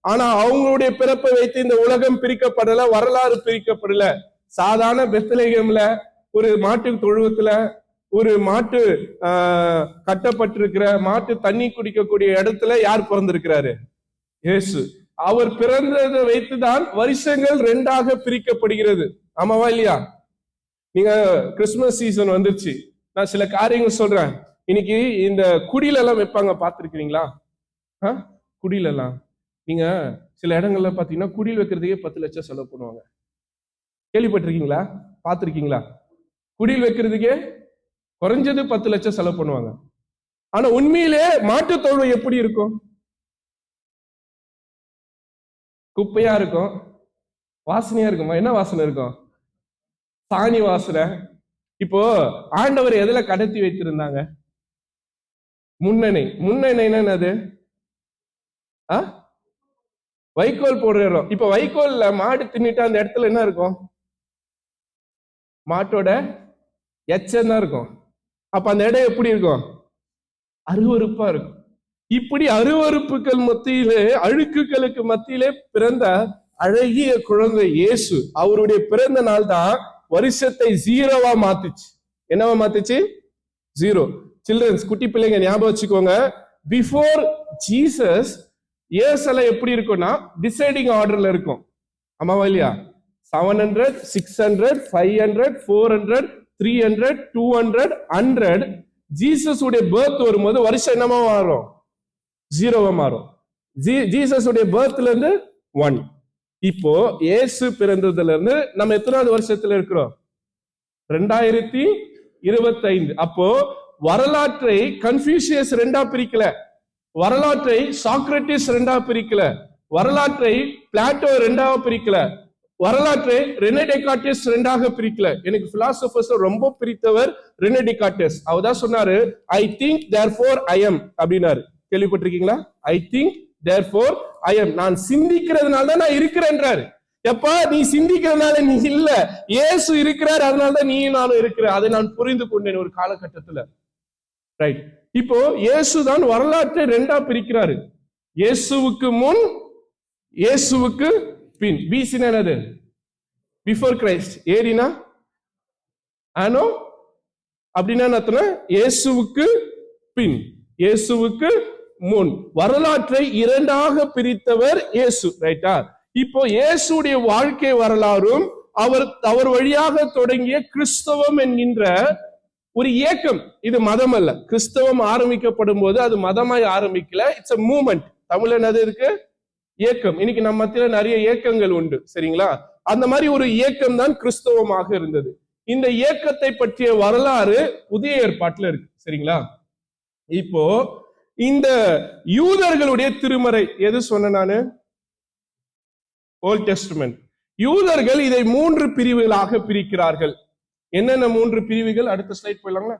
[SPEAKER 1] ஆனா அவங்களுடைய பிறப்பை வைத்து இந்த உலகம் பிரிக்கப்படல, வரலாறு பிரிக்கப்படல. சாதாரண பெத்லகேம்ல ஒரு மாட்டு தொழுவத்துல ஒரு மாட்டு கட்டப்பட்டிருக்கிற மாட்டு தண்ணி குடிக்கக்கூடிய இடத்துல யார் பிறந்திருக்கிறாரு? இயேசு. அவர் பிறந்ததை வைத்துதான் வருஷங்கள் 2ஆக பிரிக்கப்படுகிறது. ஆமாவா இல்லையா? நீங்க கிறிஸ்துமஸ் சீசன் வந்துருச்சு. நான் சில காரியங்கள் சொல்றேன். இன்னைக்கு இந்த குடியில எல்லாம் வைப்பாங்க, பார்த்திருக்கிறீங்களா? குடியில எல்லாம் நீங்க சில இடங்கள்ல பாத்தீங்கன்னா குடியில் வைக்கிறதுக்கே 10 லட்சம் செலவு பண்ணுவாங்க. கேள்விப்பட்டிருக்கீங்களா? பார்த்திருக்கீங்களா? குடியில் வைக்கிறதுக்கே குறைஞ்சது 10 லட்சம் செலவு பண்ணுவாங்க. ஆனா உண்மையிலே மாட்டு தொழுவை எப்படி இருக்கும்? குப்பையா இருக்கும், வாசனையா இருக்குமா? என்ன வாசனை இருக்கும்? சாணி வாசனை. இப்போ ஆண்டவர் எதுல கடத்தி வைத்திருந்தாங்க? முன்னெண்ணெய் என்னது? வைக்கோல் போடுற இடம். இப்ப வைக்கோல்ல மாடு தின்னுட்டு அந்த இடத்துல என்ன இருக்கும்? மாட்டோட எச்சம் தான் இருக்கும். அப்ப அந்த இடம் எப்படி இருக்கும்? அருவருப்பா இருக்கும். இப்படி அருவருப்புகள் மத்தியிலே, அழுக்குகளுக்கு மத்தியிலே பிறந்த அழகிய குழந்தை இயேசு. அவருடைய பிறந்த நாள் தான் வருஷத்தை 0வா மாத்துச்சு. என்னவா மாத்துச்சு? 0. சில்ட்ரன்ஸ், குட்டி பிள்ளைங்க ஞாபகம் வச்சுக்கோங்க. பிஃபோர் ஜீசஸ் இயர்ஸ் எல்லாம் எப்படி இருக்கும்னா டிசைடிங் ஆர்டர்ல இருக்கும். ஆமாவா இல்லையா? 700, 600, 500, 400, 300, 200, 100. ஜீசஸ் உடைய பர்த் வரும்போது வருஷம் என்னமா மாறும்? 0வா மாறும். ஜீசஸ் உடைய பர்த்ல இருந்து 1. இப்போ இயேசு பிறந்ததுல இருந்து நம்ம எத்தனாவது வருஷத்துல இருக்கிறோம்? 2025. அப்போ வரலாற்றை கன்ஃபியூசியஸ் 2ஆ பிரிக்கல, வரலாற்றை சாக்ரட்டிஸ் 2ஆ பிரிக்கல, வரலாற்றை பிளாட்டோ 2ஆக பிரிக்கல, வரலாற்றை ரெனே டெக்கார்டஸ் 2ஆக பிரிக்கல. எனக்கு பிலாசபர்ஸ் ரொம்ப பிரித்தவர் ரெனே டெக்கார்டஸ். அவர் தான் சொன்னாரு, I think therefore I am அப்படின்னாரு. கேள்விப்பட்டிருக்கீங்களா? I think therefore I am. நான் சிந்திக்கிறதுனால தான் நான் இருக்கிறேன்றாரு. எப்பா, நீ சிந்திக்கிறதுனால நீ இல்ல, இயேசு இருக்கிறார், அதனாலதான் நீ நானும் இருக்கிறேன். அதை நான் புரிந்து கொண்டேன் ஒரு காலகட்டத்துல. ரைட். இப்போ இயேசுதான் வரலாற்றை 2ஆ பிரிக்கிறாரு. இயேசுவுக்கு முன், இயேசுவுக்கு பின். பிசி என்னது? Before Christ. ஏடினா ஆனோ அப்படின்னா இயேசுவுக்கு பின், இயேசுவுக்கு முன். வரலாற்றை 2ஆக பிரித்தவர் இயேசு. ரைட்டா? இப்போ இயேசுடைய வாழ்க்கை வரலாறும் அவர் வழியாக தொடங்கிய கிறிஸ்தவம் என்கின்ற ஒரு இயக்கம். இது மதம் அல்ல. கிறிஸ்தவம் ஆரம்பிக்கப்படும் போது அது மதமாய் ஆரம்பிக்கல. It's a movement. தமிழ் என்னது இருக்கு? இயக்கம். இன்னைக்கு நம்ம மத்தியில நிறைய இயக்கங்கள் உண்டு, சரிங்களா? அந்த மாதிரி ஒரு இயக்கம் தான் கிறிஸ்தவமாக இருந்தது. இந்த இயக்கத்தை பற்றிய வரலாறு புதிய ஏற்பாட்டுல இருக்கு. சரிங்களா? இப்போ இந்த யூதர்களுடைய திருமறை எது சொன்ன நானு? Old testament. யூதர்கள் இதை 3 பிரிவுகளாக பிரிக்கிறார்கள். என்னென்ன 3 பிரிவுகள்? அடுத்த ஸ்லைட் போயிடலாங்களா?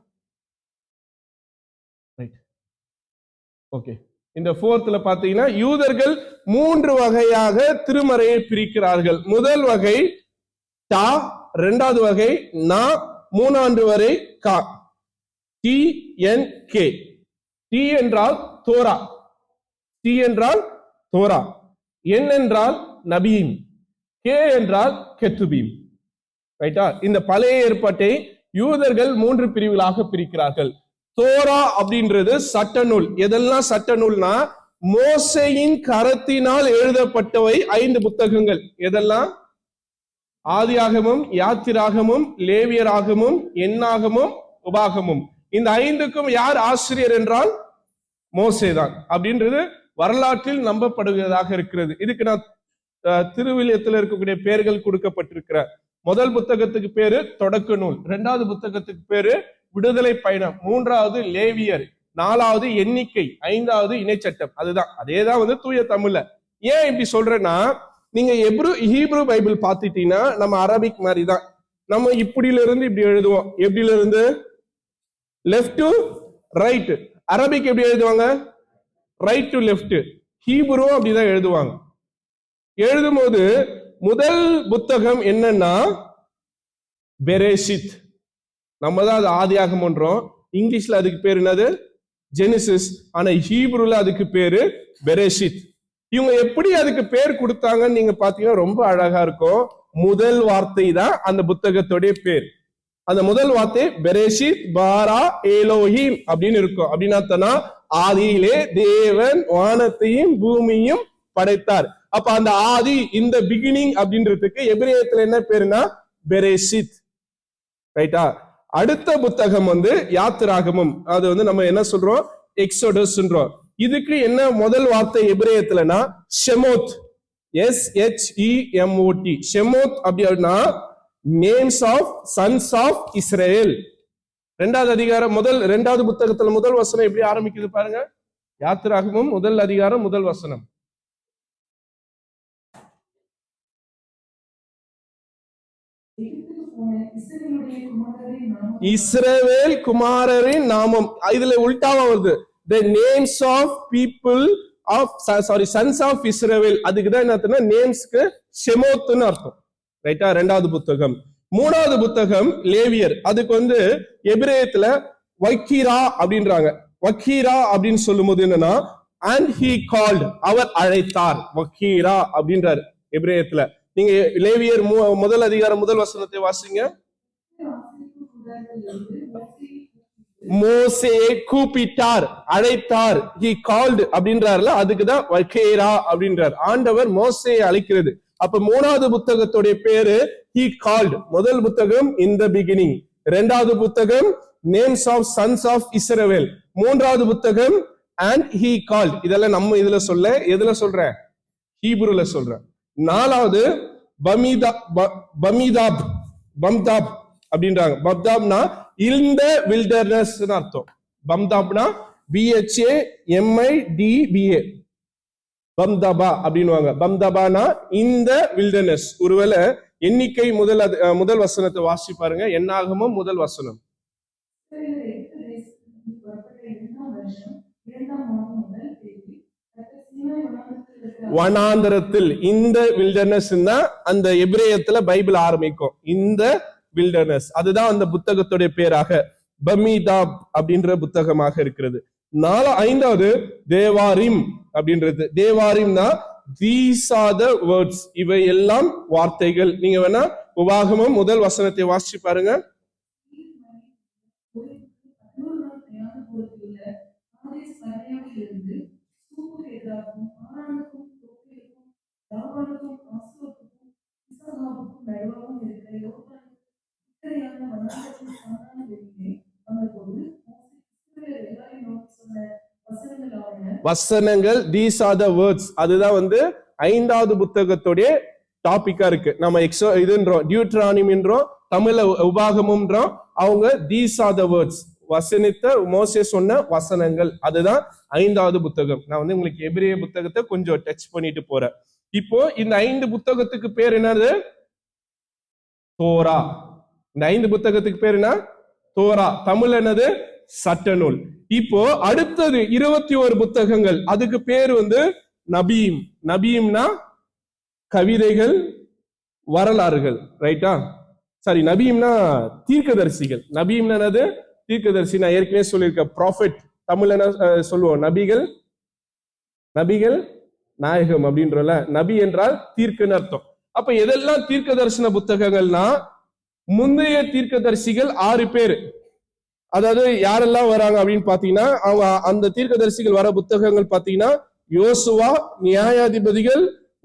[SPEAKER 1] ஓகே. இந்த 4th பாத்தீங்கன்னா யூதர்கள் 3 வகையாக திருமறையை பிரிக்கிறார்கள். முதல் வகை டா, 2வது வகை நா, 3வது வரை கா. TNK. டி என்றால் தோரா, டி என்றால் தோரா, என் என்றால் நபியின், கே என்றால் கெத்துபீம். ரைட்டா? இந்த பழைய ஏற்பாட்டை யூதர்கள் 3 பிரிவுகளாக பிரிக்கிறார்கள். தோரா அப்படின்றது சட்ட நூல். எதெல்லாம் சட்ட நூல்னா மோசேயின் கரத்தினால் எழுதப்பட்டவை 5 புத்தகங்கள். எதெல்லாம்? ஆதியாகமும், யாத்திராகமும், லேவியராகமும், எண்ணாகமும், உபாகமும். இந்த 5க்கும் யார் ஆசிரியர் என்றால் மோசே தான் அப்படின்றது வரலாற்றில் நம்பப்படுவதாக இருக்கிறது. இதுக்கு நான் திருவிலியத்தில் இருக்கக்கூடிய பெயர்கள் கொடுக்கப்பட்டிருக்கிற முதல் புத்தகத்துக்கு பேரு தொடக்க நூல், 2வது புத்தகத்துக்கு பேரு விடுதலை பயணம், 3வது லேவியர், 4வது எண்ணிக்கை, 5வது இணைச்சட்டம். அதுதான், அதேதான் தூய தமிழ்ல. ஏன் இப்படி சொல்றேன்னா, நீங்க ஹீப்ரு பைபிள் பாத்துட்டீங்கன்னா நம்ம அரபிக் மாதிரி தான். நம்ம இப்படில இருந்து இப்படி எழுதுவோம். எப்படில இருந்து? Left to right. அரபிக் எப்படி எழுதுவாங்க? Right to left. ஹீப்ருவும் அப்படிதான் எழுதுவாங்க. எழுதும்போது முதல் புத்தகம் என்னன்னா பெரேஷித். நம்ம தான் அது ஆதியாகமன்றோம். இங்கிலீஷ்ல அதுக்கு பேர் என்னது? ஜெனிசிஸ். ஆனா ஹீப்ருல அதுக்கு பேரு பெரேஷித். இவங்க எப்படி அதுக்கு பேர் கொடுத்தாங்கன்னு நீங்க பாத்தீங்கன்னா ரொம்ப அழகா இருக்கும். முதல் வார்த்தை தான் அந்த புத்தகத்துடைய பேர். அந்த முதல் வார்த்தை பெரேஷித் பாரா ஏலோஹிம் அப்படின்னு இருக்கும். அப்படின்னா ஆதியிலே தேவன் வானத்தையும் பூமியும் படைத்தார். அப்ப அந்த ஆதி, இந்த பிகினிங் அப்படின்றதுக்கு எபிரேயத்துல என்ன பேருனா பெரேஷித். ரைட்டா? அடுத்த புத்தகம் யாத்திராகமம். அது நம்ம என்ன சொல்றோம்? எக்ஸோடஸ்ன்றோம். இதுக்கு என்ன முதல் வார்த்தை எபிரேயத்துலனா ஷெமோத். SHEMOT. ஷெமோத் அப்படின்னா names of sons of Israel. 2வது அதிகாரம் 2வது புத்தகத்துல முதல் வசனம் எப்படி ஆரம்பிக்குது பாருங்க. யாத்திராகமம் முதல் அதிகாரம் முதல் வசனம். இஸ்ரவேல் குமாரரின் நாமம். இதுல உல்டாவா வருது. The names of people of sons of Israel. அதுக்குதான் என்ன நேம்ஸ்க்கு ஷெமோத்னு அர்த்தம். ரைட்டா? 2வது புத்தகம். 3வது புத்தகம் லேவியர். அதுக்கு எபிரேயத்துல வக்கீரா அப்படின்றாங்க. வக்கீரா அப்படின்னு சொல்லும் போது என்னன்னா and he called, அவர் அழைத்தார். வக்கீரா அப்படின்றாரு எபிரேயத்துல. நீங்க லேவியர் முதல் அதிகாரம் முதல் வசனத்தை வாசிங்க. மோசே கூப்பிட்டார், அழைத்தார். he called அப்படின்றாருல, அதுக்குதான் வக்கீரா அப்படின்றார். ஆண்டவர் மோசேயை அழைக்கிறது. அப்ப 3வது புத்தகத்துடைய பேரு he called. முதல் புத்தகம் in the beginning, 2வது புத்தகம் names of sons of Israel, 3வது புத்தகம் and he called. இதெல்லாம் நம்ம இதுல சொல்ல, எதுல சொல்றேன்? ஹீப்ருல சொல்றேன். 4வது பம்தாப் அப்படின்றாங்க. பம்தாப்னா இந்த வில்டர்னஸ் அர்த்தம். பம்தாப்னா BHAMIDBA, பம்தபா அப்படின்னுவாங்க. பம்தபானா இந்த வில்டர்னஸ். ஒருவேளை எண்ணிக்கை முதல் வசனத்தை வாசி பாருங்க. எண்ணாகமும் முதல் வசனம். வனாந்தரத்தில். இந்த வில்டர்னஸ் அந்த எபிரேயத்துல பைபிள் ஆரம்பிக்கும். இந்த வில்டர்னஸ், அதுதான் அந்த புத்தகத்துடைய பேராக பமிதாப் அப்படின்ற புத்தகமாக இருக்கிறது. 5வது தேவாரிம் அப்படின்றது. தேவாரிம்னா these are the words, இவை எல்லாம் வார்த்தைகள். நீங்க வேணா உபாகமம் முதல் வசனத்தை வாசிச்சு பாருங்க. வசனங்கள், these are the words, அதுதான் 5வது புத்தகத்துடைய டாபிக்கா இருக்கு. நம்ம இதுன்றோம், டியூட்ரானிம் என்றோம், தமிழ்ல உபாகமம்ன்றோம். அவங்க தீஸ் ஆர் த வேர்ட்ஸ், வசனித்த மோசே சொன்ன வசனங்கள். அதுதான் 5வது புத்தகம். நான் வந்து உங்களுக்கு எபிரேய புத்தகத்தை கொஞ்சம் டச் பண்ணிட்டு போறேன். இப்போ இந்த 5 புத்தகத்துக்கு பேர் என்னது? தோரா. இந்த 5 புத்தகத்துக்கு பேர் என்ன? தோரா. தமிழ் என்னது? சட்டநூல். இப்போ அடுத்தது 21 புத்தகங்கள், அதுக்கு பேர் வந்து நபீம். நபீம்னா கவிதைகள், வரலாறுகள், ரைட்டா? சாரி, நபீம்னா தீர்க்கதரிசிகள். நபீம்னா என்னது? தீர்க்கதரிசி. நான் ஏற்கனவே சொல்லியிருக்கேன், ப்ராஃபெட். தமிழ் என்ன சொல்லுவோம்? நபிகள். நபிகள் நாயகம் அப்படின்றல. நபி என்றால் தீர்க்கன்னு அர்த்தம். அப்ப எதெல்லாம் தீர்க்க தரிசன புத்தகங்கள்னா, முந்தைய தீர்க்கதரிசிகள் 6 பேர். அதாவது யாரெல்லாம் வராங்க அப்படின்னு பாத்தீங்கன்னா, அவங்க அந்த தீர்க்கதரிசிகள் வர புத்தகங்கள் பாத்தீங்கன்னா, யோசுவா, நியாயாதிபதிகள்,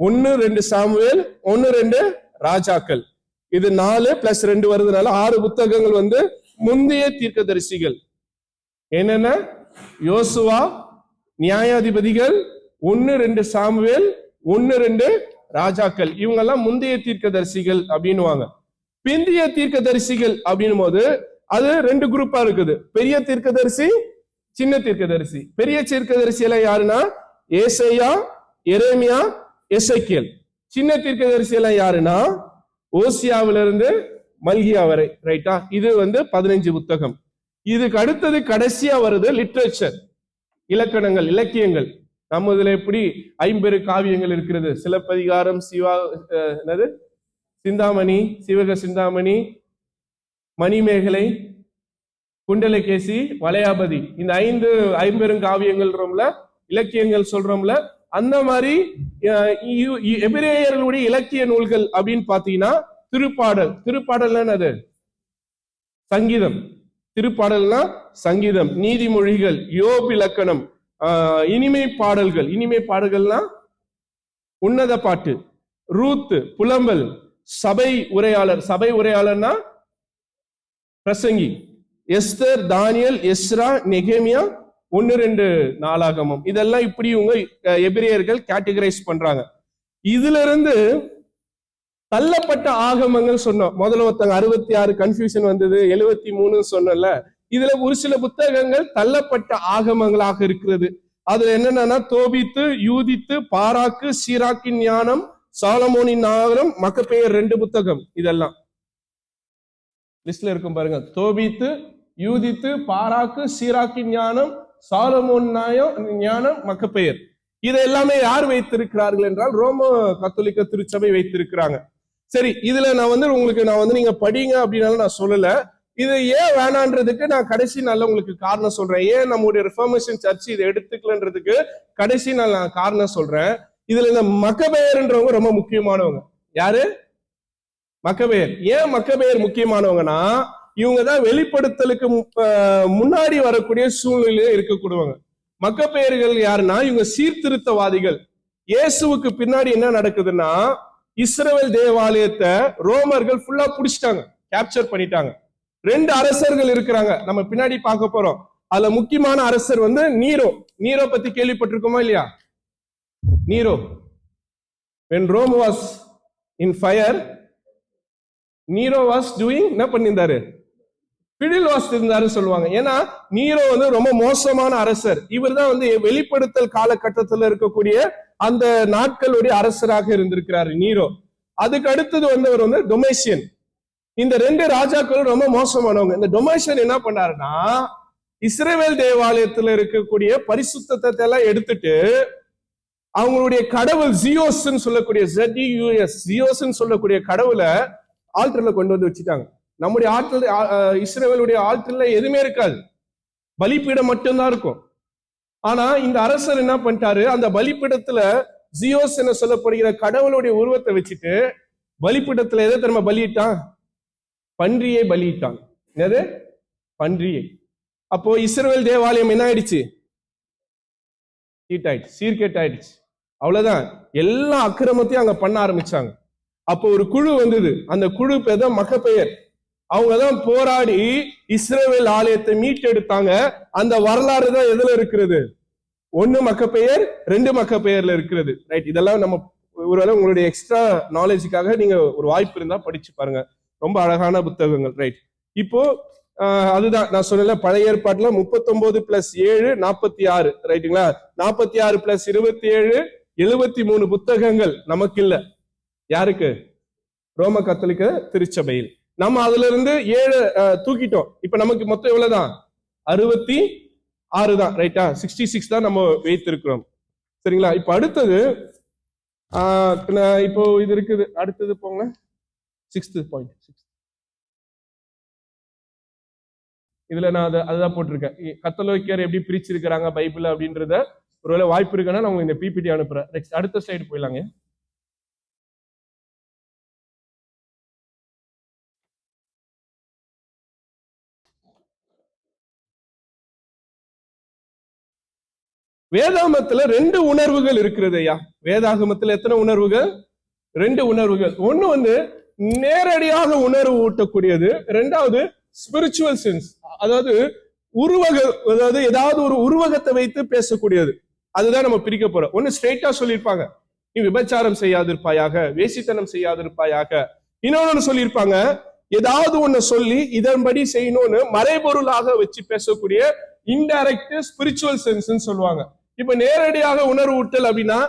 [SPEAKER 1] 1-2 சாமுவேல், 1-2 ராஜாக்கள். இது 4 + 2 வருதுனால 6 புத்தகங்கள் வந்து முந்தைய தீர்க்கதரிசிகள். என்னென்ன? யோசுவா, நியாயாதிபதிகள், 1-2 சாமுவேல், 1-2 ராஜாக்கள். இவங்க எல்லாம் முந்தைய தீர்க்கதரிசிகள் அப்படின்னுவாங்க. பிந்திய தீர்க்கதரிசிகள் அப்படின்னும் போது அது 2 குரூப்பா இருக்குது. பெரிய தீர்க்கதரிசி, சின்ன தீர்க்கதரிசி. பெரிய தீர்க்கதரிசி எல்லாம் யாருன்னா ஏசாயா, எரேமியா, எசேக்கியேல். சின்ன தீர்க்கதரிசி எல்லாம் யாருன்னா ஓசியாவிலிருந்து மல்கியா வரை, ரைட்டா? இது வந்து 15 புத்தகம். இதுக்கு அடுத்தது கடைசியா வருது லிட்ரேச்சர், இலக்கணங்கள், இலக்கியங்கள். நம்ம இதுல எப்படி 50 காவியங்கள் இருக்கிறது. சிலப்பதிகாரம், என்னது, சிந்தாமணி, சிவக சிந்தாமணி, மணிமேகலை, குண்டலகேசி, வளையாபதி. இந்த 50 காவியங்கள்ன்றோம்ல, இலக்கியங்கள் சொல்றோம்ல. அந்த மாதிரி எபிரேயர்களுடைய இலக்கிய நூல்கள் அப்படின்னு பாத்தீங்கன்னா திருப்பாடல். திருப்பாடல் என்னது? சங்கீதம். திருப்பாடல்னா சங்கீதம். நீதிமொழிகள், யோப் இலக்கணம், இனிமை பாடல்கள். இனிமை பாடல்கள்னா உன்னத பாட்டு, ரூத் புலம்பல், சபை உரையாளர். சபை உரையாளர்னா பிரசங்கி, எஸ்தர், தானியல், எஸ்ரா, நெகேமியா, 1-2 நாளாகமம். இதெல்லாம் இப்படி இவங்க எபிரேயர்கள் கேட்டகரைஸ் பண்றாங்க. இதுல இருந்து தள்ளப்பட்ட ஆகமங்கள் சொன்னோம். முதல்ல ஒருத்தங்க 66 கன்ஃபியூஷன் வந்தது, 73 சொன்னல. இதுல ஒரு சில புத்தகங்கள் தள்ளப்பட்ட ஆகமங்களாக இருக்கிறது. அதுல என்னன்னா தோபித்து, யூதித்து, பாராக்கு, சீராக்கின் ஞானம், சாலமோனின் நாகரம், மக்கபேயர் 2 புத்தகம். இதெல்லாம் லிஸ்ட்ல இருக்கும் பாருங்க. தோபித்து, யூதித்து, பாராக்கு, சீராக்கின் ஞானம், சாலமோன் ஞானம், மக்கபேயர். இதை எல்லாமே யார் வைத்திருக்கிறார்கள் என்றால் ரோம கத்தோலிக்க திருச்சபை வைத்திருக்கிறாங்க. சரி, இதுல நான் வந்து நீங்க படிங்க அப்படின்னாலும் நான் சொல்லல. இது ஏன் வேணான்றதுக்கு நான் கடைசி நாள்ல உங்களுக்கு காரணம் சொல்றேன். ஏன் நம்முடைய ரிஃபார்மேஷன் சர்ச் இதை எடுத்துக்கலன்றதுக்கு கடைசி நாள் நான் காரணம் சொல்றேன். இதுல இந்த மக்கபேயர்ன்றவங்க ரொம்ப முக்கியமானவங்க. யாரு? மக்கபேயர். ஏன் மக்கபேயர் முக்கியமானவங்கன்னா, இவங்கதான் வெளிப்படுத்தலுக்கு முன்னாடி வரக்கூடிய சூழ்நிலையில இருக்கக்கூடியவங்க. மக்கபேயர்கள் யாருன்னா இவங்க சீர்திருத்தவாதிகள். இயேசுவுக்கு பின்னாடி என்ன நடக்குதுன்னா, இஸ்ரவேல் தேவாலயத்தை ரோமர்கள் ஃபுல்லா புடிச்சிட்டாங்க, கேப்சர் பண்ணிட்டாங்க. 2 அரசர்கள் இருக்கிறாங்க, நம்ம பின்னாடி பார்க்க போறோம். அதுல முக்கியமான அரசர் வந்து நீரோ. நீரோ பத்தி கேள்விப்பட்டிருக்கோமா இல்லையா? நீரோ, when Rome was in fire, Nero was doing என்ன பண்ணியிருந்தாரு? பிடில் வாசித்திருந்தாருன்னு சொல்லுவாங்க. ஏன்னா நீரோ வந்து ரொம்ப மோசமான அரசர். இவர் தான் வந்து வெளிப்படுத்தல் காலகட்டத்தில் இருக்கக்கூடிய அந்த நாட்களுடைய அரசராக இருந்திருக்கிறாரு நீரோ. அதுக்கு அடுத்தது வந்தவர் வந்து டொமேஷியன். இந்த 2 ராஜாக்களும் ரொம்ப மோசமானவங்க. இந்த டொமேஷியன் என்ன பண்ணாருன்னா, இஸ்ரவேல் தேவாலயத்துல இருக்கக்கூடிய பரிசுத்தத்தை எல்லாம் எடுத்துட்டு அவங்களுடைய கடவுள் ஜியோஸ்ன்னு சொல்லக்கூடிய ZEUS, ஜியோஸ்ன்னு சொல்லக்கூடிய கடவுளை ஆல்டர்ல கொண்டு வந்து வச்சுட்டாங்க. நம்முடைய ஆற்றல், இஸ்ரவேலுடைய ஆற்றல்ல எதுவுமே இருக்காது, பலிப்பீடம் மட்டும்தான் இருக்கும். ஆனா இந்த அரசர் என்ன பண்ணிட்டாரு, அந்த பலிப்பீடத்துல ஜியோஸ் என சொல்லப்படுகிற கடவுளுடைய உருவத்தை வச்சுட்டு பலிப்பீடத்துல எதை திரும்ப பலியிட்டான்? பன்றியை பலியிட்டான். எது? பன்றியை. அப்போ இஸ்ரவேல் தேவாலயம் என்ன ஆயிடுச்சு? சீர்கேட்டாயிடுச்சு. அவ்வளவுதான். எல்லா அக்கிரமத்தையும் அங்க பண்ண ஆரம்பிச்சாங்க. அப்போ ஒரு குழு வந்தது. அந்த குழு பேர் தான் மக்கபேயர். அவங்கதான் போராடி இஸ்ரவேல் ஆலயத்தை மீட்டெடுத்தாங்க. அந்த வரலாறு தான் எதுல இருக்கிறது? 1 மக்கபேயர், 2 மக்கபேயர்ல இருக்கிறது. ரைட். இதெல்லாம் நம்ம ஒருவேளை உங்களுடைய எக்ஸ்ட்ரா நாலேஜுக்காக நீங்க ஒரு வாய்ப்பு இருந்தா படிச்சு பாருங்க. ரொம்ப அழகான புத்தகங்கள். ரைட். இப்போ அதுதான் நான் சொன்ன பழைய ஏற்பாட்டுல 39+7 46. ரைட்டுங்களா? 46+27 73 புத்தகங்கள் நமக்கு இல்ல. யாருக்கு? ரோம கத்தோலிக்க திருச்சபையில். நம்ம அதுல இருந்து 7 தூக்கிட்டோம். இப்ப நமக்கு மொத்தம் எவ்வளவுதான்? 66 தான். ரைட்டா? 66 தான் நம்ம வைத்திருக்கிறோம். சரிங்களா? இப்ப அடுத்தது இப்போ இது இருக்குது. அடுத்தது போங்க. 6th point. இதுல நான் அதுதான் போட்டிருக்கேன். கத்தோலிக்கர் எப்படி பிரிச்சிருக்கிறாங்க பைபிள் அப்படின்றத ஒருவேளை வாய்ப்பு இருக்குன்னா நான் உங்களுக்கு இந்த பிபிடி அனுப்புறேன். நெக்ஸ்ட் அடுத்த ஸ்லைடு போயிடலாங்க. வேதாகமத்துல 2 உணர்வுகள் இருக்கிறது ஐயா. வேதாகமத்துல எத்தனை உணர்வுகள்? 2 உணர்வுகள். ஒண்ணு வந்து நேரடியாக உணர்வு ஊட்டக்கூடியது, ரெண்டாவது ஸ்பிரிச்சுவல் சென்ஸ், அதாவது அதாவது ஏதாவது ஒரு உருவகத்தை வைத்து பேசக்கூடியது. அதுதான் நம்ம பிரிக்க போறோம். ஒண்ணு ஸ்ட்ரெயிட்டா சொல்லியிருப்பாங்க, நீ விபச்சாரம் செய்யாதிருப்பாயாக, வேசித்தனம் செய்யாதிருப்பாயாக. இன்னொன்னு சொல்லியிருப்பாங்க, ஏதாவது ஒண்ணு சொல்லி இதன்படி செய்யணும்னு மறைபொருளாக வச்சு பேசக்கூடிய இன்டைரக்ட் ஸ்பிரிச்சுவல் சென்ஸ் சொல்லுவாங்க. இப்ப நேரடியாக உணர்வு ஊட்டல் அப்படின்னா,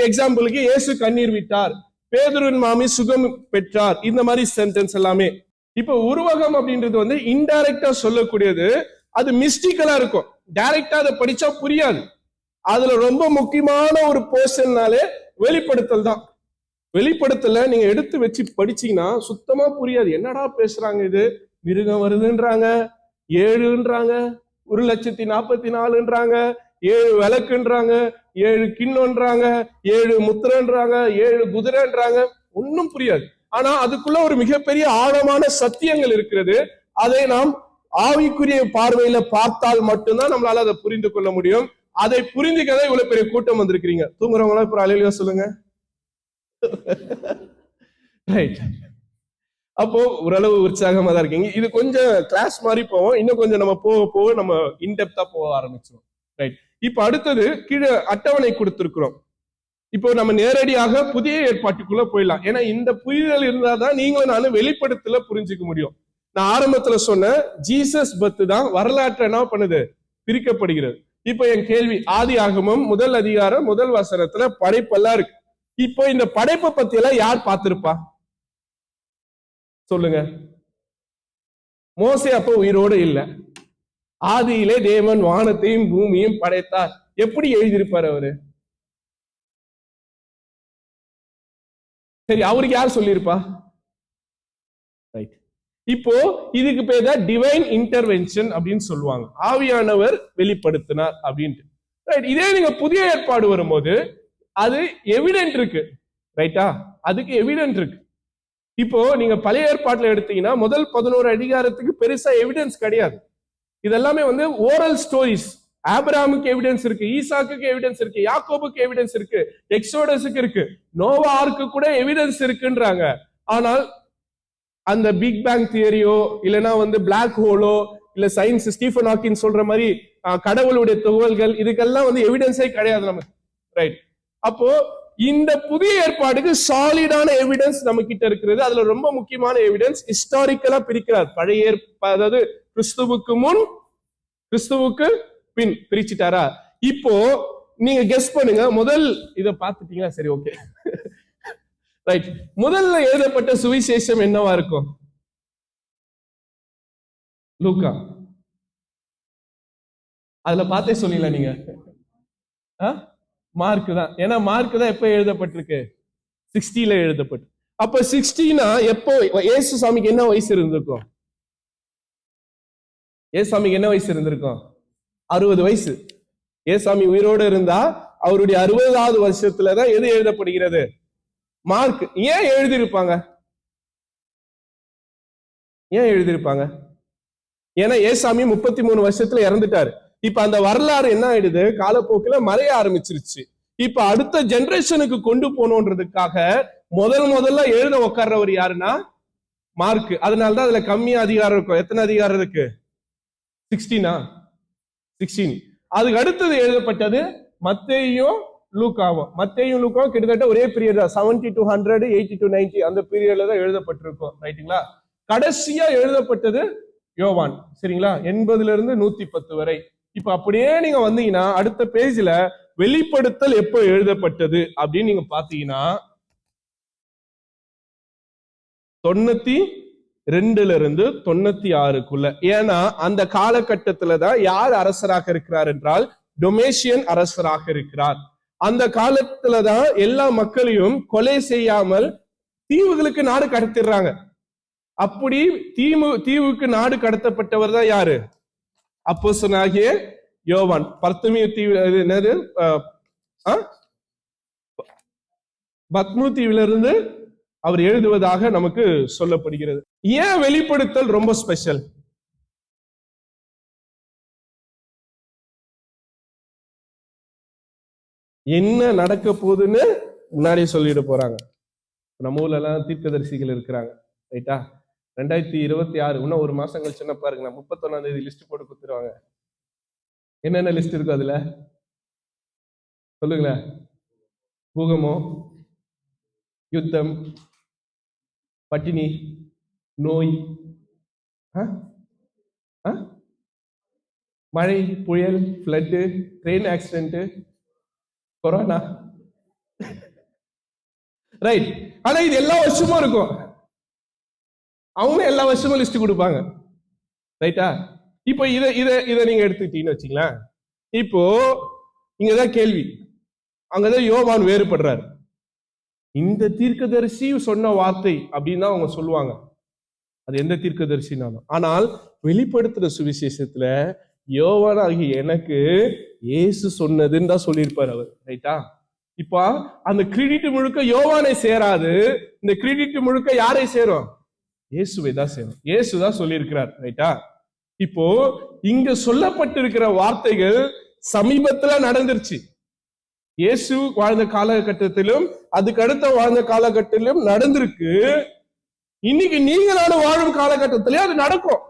[SPEAKER 1] எக்ஸாம்பிளுக்கு இயேசு கண்ணீர் விட்டார், பேதுருவின் மாமி சுகம் பெற்றார், இந்த மாதிரி சென்டென்ஸ் எல்லாமே. இப்ப உருவகம் அப்படின்றது வந்து இன்டைரக்டா சொல்லக்கூடியது, அது மிஸ்டிக்கலா இருக்கும். டைரக்டா அதை படிச்சா புரியாது. அதுல ரொம்ப முக்கியமான ஒரு போர்ஷன்னாலே வெளிப்படுத்தல் தான். வெளிப்படுத்தல நீங்க எடுத்து வச்சு படிச்சீங்கன்னா சுத்தமா புரியாது. என்னடா பேசுறாங்க, இது மிருகம் வருதுன்றாங்க, 7ன்றாங்க, 1,44,000ன்றாங்க, 7 விளக்குன்றாங்க, 7 கிண்ணம்ன்றாங்க, 7 முத்திரன்றாங்க, 7 குதிரைன்றாங்க. ஒன்னும் புரியாது. ஆனா அதுக்குள்ள ஒரு மிகப்பெரிய ஆழமான சத்தியங்கள் இருக்கிறது. அதை நாம் ஆவிக்குரிய பார்வையில பார்த்தால் மட்டும்தான் நம்மளால அதை புரிந்து கொள்ள முடியும். அதை புரிந்துக்கதான் இவ்வளவு பெரிய கூட்டம் வந்திருக்கிறீங்க. தூங்குறவங்களா இப்ப அலையில சொல்லுங்க. ரைட். அப்போ ஓரளவு உற்சாகமா தான் இருக்கீங்க. இது கொஞ்சம் கிளாஸ் மாதிரி போவோம். இன்னும் கொஞ்சம் நம்ம போக நம்ம இன்டெப்தா போக ஆரம்பிச்சிடும். ரைட். இப்ப அடுத்தது கீழே அட்டவணை கொடுத்திருக்கிறோம். இப்போ நம்ம நேரடியாக புதிய ஏற்பாட்டுக்குள்ள போயிடலாம். ஏன்னா இந்த புரிதல் இருந்தாதான் நீங்களும் நானும் வெளிப்படுத்தல புரிஞ்சுக்க முடியும். நான் ஆரம்பத்துல சொன்ன ஜீசஸ் பத்து தான் வரலாற்று என்ன பண்ணுது, பிரிக்கப்படுகிறது. இப்போ என் கேள்வி, ஆதி ஆகமம் 1 அதிகாரம் 1 வசனத்துல படைப்பெல்லாம் இருக்கு. இப்போ இந்த படைப்பை பத்தி எல்லாம் யார் பார்த்திருப்பா சொல்லுங்க? மோசே அப்ப உயிரோடு இல்ல. ஆதியிலே தேவன் வானத்தையும் பூமியும் படைத்தார். எப்படி எழுதியிருப்பார் அவரு? சரி, அவருக்கு யார் சொல்லியிருப்பா? ரைட். இப்போ இதுக்கு பேர் தான் டிவைன் இன்டர்வென்ஷன் அப்படின்னு சொல்லுவாங்க. ஆவியானவர் வெளிப்படுத்தினார் அப்படின்ட்டு. ரைட். இதே நீங்க புதிய ஏற்பாடு வரும்போது அது எவிடென்ட் இருக்கு. ரைட்டா? அதுக்கு எவிடென்ட் இருக்கு. இப்போ நீங்க பழைய ஏற்பாட்டுல எடுத்தீங்கன்னா முதல் 11 அதிகாரத்துக்கு பெருசா எவிடன்ஸ் கிடையாது. இதெல்லாமே வந்து ஓரல் ஸ்டோரிஸ். ஆபிரகாமுக்கு எவிடன்ஸ் இருக்கு, ஈசாக்கு எவிடன்ஸ் இருக்கு, யாக்கோபுக்கு எவிடன்ஸ் இருக்கு, எக்ஸோடஸுக்கு இருக்கு, நோவா ஆர்க்கு கூட எவிடன்ஸ் இருக்குன்றாங்க. ஆனால் அந்த பிக் பேங் தியரியோ இல்லைன்னா வந்து பிளாக் ஹோலோ இல்ல சயின்ஸ் ஸ்டீஃபன் ஹாக்கின் சொல்ற மாதிரி கடவுளுடைய துகள்கள், இதுக்கெல்லாம் வந்து எவிடன்ஸே கிடையாது நமக்கு. ரைட். அப்போ இந்த புதிய ஏற்பாடுக்கு சாலிடான எவிடன்ஸ் நம்ம கிட்ட இருக்கிறது. அதுல ரொம்ப முக்கியமான எவிடன்ஸ் ஹிஸ்டாரிக்கலா பிரிக்கிறார். பழைய அதாவது கிறிஸ்துவுக்கு முன் கிறிஸ்துவுக்கு பின் பிரிச்சுட்டாரா? இப்போ நீங்க கெஸ் பண்ணுங்க. முதல் இத பாத்துட்டீங்களா? சரி, ஓகே. ரைட். முதல்ல எழுதப்பட்ட சுவிசேஷம் என்னவா இருக்கும்? லூக்கா. அதுல பார்த்தே சொல்லல நீங்க. மார்க் தான். ஏன்னா மார்க் தான் எப்ப எழுதப்பட்டிருக்கு? 60ல எழுதப்பட்டு. அப்ப 60னா எப்போ ஏசு சாமிக்கு என்ன வயசு இருந்திருக்கும்? ஏசாமிக்கு என்ன வயசு இருந்திருக்கும்? 60 வயசு. ஏசாமி உயிரோடு இருந்தா அவருடைய 60வது வருஷத்துலதான் எது எழுதப்படுகிறது? மார்க். ஏன் எழுதியிருப்பாங்க? ஏன் எழுதியிருப்பாங்க? ஏன்னா ஏசாமி 33 வருஷத்துல இறந்துட்டாரு. இப்ப அந்த வரலாறு என்ன ஆயிடுது, காலப்போக்கில மறைய ஆரம்பிச்சிருச்சு. இப்ப அடுத்த ஜெனரேஷனுக்கு கொண்டு போனோன்றதுக்காக முதல்ல எழுத உட்கார்றவர் யாருன்னா மார்க். அதனாலதான் அதுல கம்மியா அதிகாரம் இருக்கும். எத்தனை அதிகாரம் இருக்கு? 16. அதுக்கு அடுத்தது எழுதப்பட்டது மத்தேயும் லூக்காவும். மத்தேயும் லூக்காவும் கிட்டத்தட்ட ஒரே பீரியட் தான். 70 to 100, 80 to 90 அந்த பீரியட்ல தான் எழுதப்பட்டிருக்கும். ரைட்டுங்களா? கடைசியா எழுதப்பட்டது யோவான். சரிங்களா? 80 110 வரை. இப்ப அப்படியே நீங்க வந்தீங்கன்னா அடுத்த பேஜ்ல வெளிப்படுத்தல் எப்போ எழுதப்பட்டது அப்படின்னு நீங்க பாத்தீங்கன்னா 92 96 ஏன்னா அந்த காலகட்டத்துலதான் யார் அரசராக இருக்கிறார் என்றால் டொமேஷியன் அரசராக இருக்கிறார். அந்த காலத்துலதான் எல்லா மக்களையும் கொலை செய்யாமல் தீவுகளுக்கு நாடு கடத்திடுறாங்க. அப்படி தீவுக்கு நாடு கடத்தப்பட்டவர் தான் யாரு? அப்போஸ்தலனாகிய யோவான். பர்த்தமியு தீவு என்னது, பத்மு தீவிலிருந்து அவர் எழுதுவதாக நமக்கு சொல்லப்படுகிறது. ஏன் வெளிப்படுத்தல் ரொம்ப ஸ்பெஷல்? என்ன நடக்க போகுதுன்னு முன்னாடியே சொல்லிட்டு போறாங்க. நம்ம ஊர்ல எல்லாம் தீர்க்கதரிசிகள் இருக்கிறாங்க, ரைட்டா? 2026 இன்னும் ஒரு மாசம் கழிச்சு என்ன பாருங்க, 31ஆம் தேதி லிஸ்ட் போட்டு கொடுத்துருவாங்க. என்னென்ன லிஸ்ட் இருக்கும் அதுல சொல்லுங்களேன். பூகம்பம், யுத்தம், பட்டினி, நோய், மழை, புயல், flood, train accident, corona, right. ஆனா இது எல்லா வருஷமும் இருக்கும். அவங்க எல்லா வருஷமும் லிஸ்ட் கொடுப்பாங்க, ரைட்டா? இப்போ இதை நீங்க எடுத்துக்கிட்டீங்கன்னு வச்சுங்களேன். இப்போ இங்கதான் கேள்வி, அங்கதான் யோவான் வேறுபடுறாரு. இந்த தீர்க்கதரிசி சொன்ன வார்த்தை அப்படின்னு தான் அவங்க சொல்லுவாங்க, அது எந்த தீர்க்கதரிசினாலும். ஆனால் வெளிப்படுத்துற சுவிசேஷத்துல யோவான் ஆகிய எனக்கு இயேசு சொன்னதுன்னு தான் சொல்லியிருப்பார் அவர், ரைட்டா? இப்ப அந்த கிரெடிட் முழுக்க யோவானை சேராது, இந்த கிரெடிட் முழுக்க யாரை சேரும்? இயேசுவை தான் சேரும். இயேசுதான் சொல்லியிருக்கிறார், ரைட்டா? இப்போ இங்க சொல்லப்பட்டிருக்கிற வார்த்தைகள் சமீபத்துல நடந்துருச்சு. இயேசு வாழ்ந்த காலகட்டத்திலும் அதுக்கு அடுத்த வாழ்ந்த காலகட்டத்திலும் நடந்திருக்கு. இன்னைக்கு நீங்க நானும் வாழும் காலகட்டத்திலே அது நடக்கும்.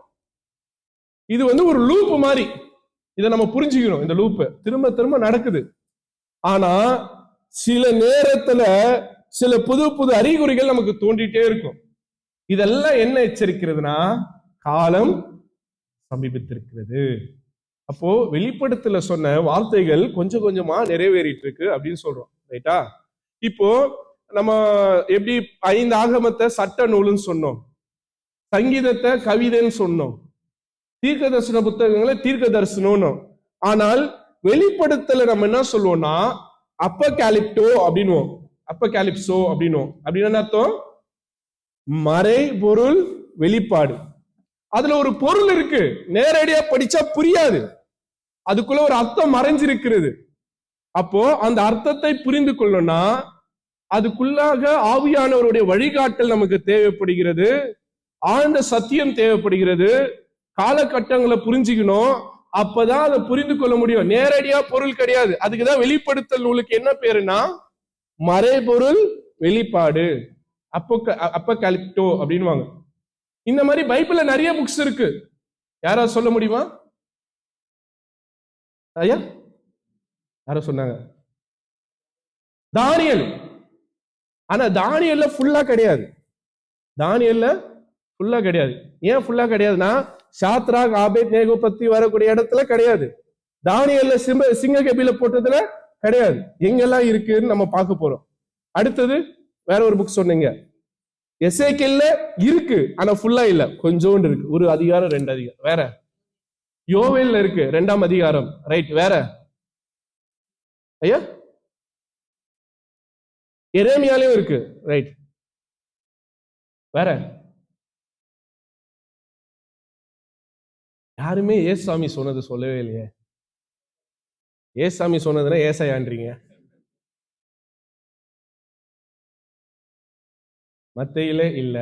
[SPEAKER 1] இது ஒரு லூப் மாதிரி, இதை நம்ம புரிஞ்சுக்கணும். இந்த லூப் திரும்ப திரும்ப நடக்குது. ஆனா சில நேரத்துல சில புது புது அறிகுறிகள் நமக்கு தோண்டிட்டே இருக்கும். இதெல்லாம் என்ன எச்சரிக்கிறதுனா, காலம் சமீபித்திருக்கிறது. அப்போ வெளிப்படுத்தல சொன்ன வார்த்தைகள் கொஞ்சம் கொஞ்சமா நிறைவேறிட்டு இருக்கு அப்படின்னு சொல்றோம், ரைட்டா? இப்போ நம்ம எப்படி 5 ஆகமத்தை சட்ட நூல்னு சொன்னோம், சங்கீதத்தை கவிதைன்னு சொன்னோம், தீர்க்க தரிசன புத்தகங்களை தீர்க்க தரிசனம். ஆனால் வெளிப்படுத்தல நம்ம என்ன சொல்லுவோம்னா அப்போகாலிப்டோ அப்படின்னுவோம், அப்போகாலிப்சோ அப்படின்னுவோம். அப்படின்னு அர்த்தம் மறை பொருள் வெளிப்பாடு. அதுல ஒரு பொருள் இருக்கு, நேரடியா படிச்சா புரியாது, அதுக்குள்ள ஒரு அர்த்தம் மறைஞ்சிருக்கிறது. அப்போ அந்த அர்த்தத்தை புரிந்து கொள்ளணும்னா அதுக்குள்ளாக ஆவியானவருடைய வழிகாட்டல் நமக்கு தேவைப்படுகிறது, ஆழ்ந்த சத்தியம் தேவைப்படுகிறது, காலகட்டங்களை புரிஞ்சுக்கணும். அப்பதான் அதை புரிந்து கொள்ள முடியும். நேரடியா பொருள் கிடையாது. அதுக்குதான் வெளிப்படுத்தல் நூலுக்கு என்ன பேருனா மறைபொருள் வெளிப்பாடு, அப்போகாலிப்டோ அப்படின்வாங்க. இந்த மாதிரி பைபிள்ல நிறைய புக்ஸ் இருக்கு. யாராவது சொல்ல முடியுமா? ஐயா யார சொன்னாங்க? தானியல். ஆனா தானியல்ல ஃபுல்லா கிடையாது. தானியல்ல ஃபுல்லா கிடையாது. ஏன் ஃபுல்லா கிடையாதுன்னா சாத்ராக் ஆபேத்நேகோ பத்தி வரக்கூடிய இடத்துல கிடையாது. தானியல்ல சிங்க கபில போட்டதுல கிடையாது. எங்கெல்லாம் இருக்குன்னு நம்ம பார்க்க போறோம். அடுத்தது வேற ஒரு புக் சொன்னீங்க, எசேக்கியேல்ல இருக்கு, ஆனா ஃபுல்லா இல்ல, கொஞ்சோண்டு இருக்கு, ஒரு அதிகாரம் 2 அதிகாரம். வேற யோவேல்ல இருக்கு 2ஆம் அதிகாரம், ரைட்? வேற ஐயா எரேமியாலயும் இருக்கு, ரைட்? வேற யாருமே ஏசாமி சொன்னது சொல்லவே இல்லையே. ஏசாமி சொன்னதுன்னா ஏசாயான்றீங்க. மத்தேயில இல்ல,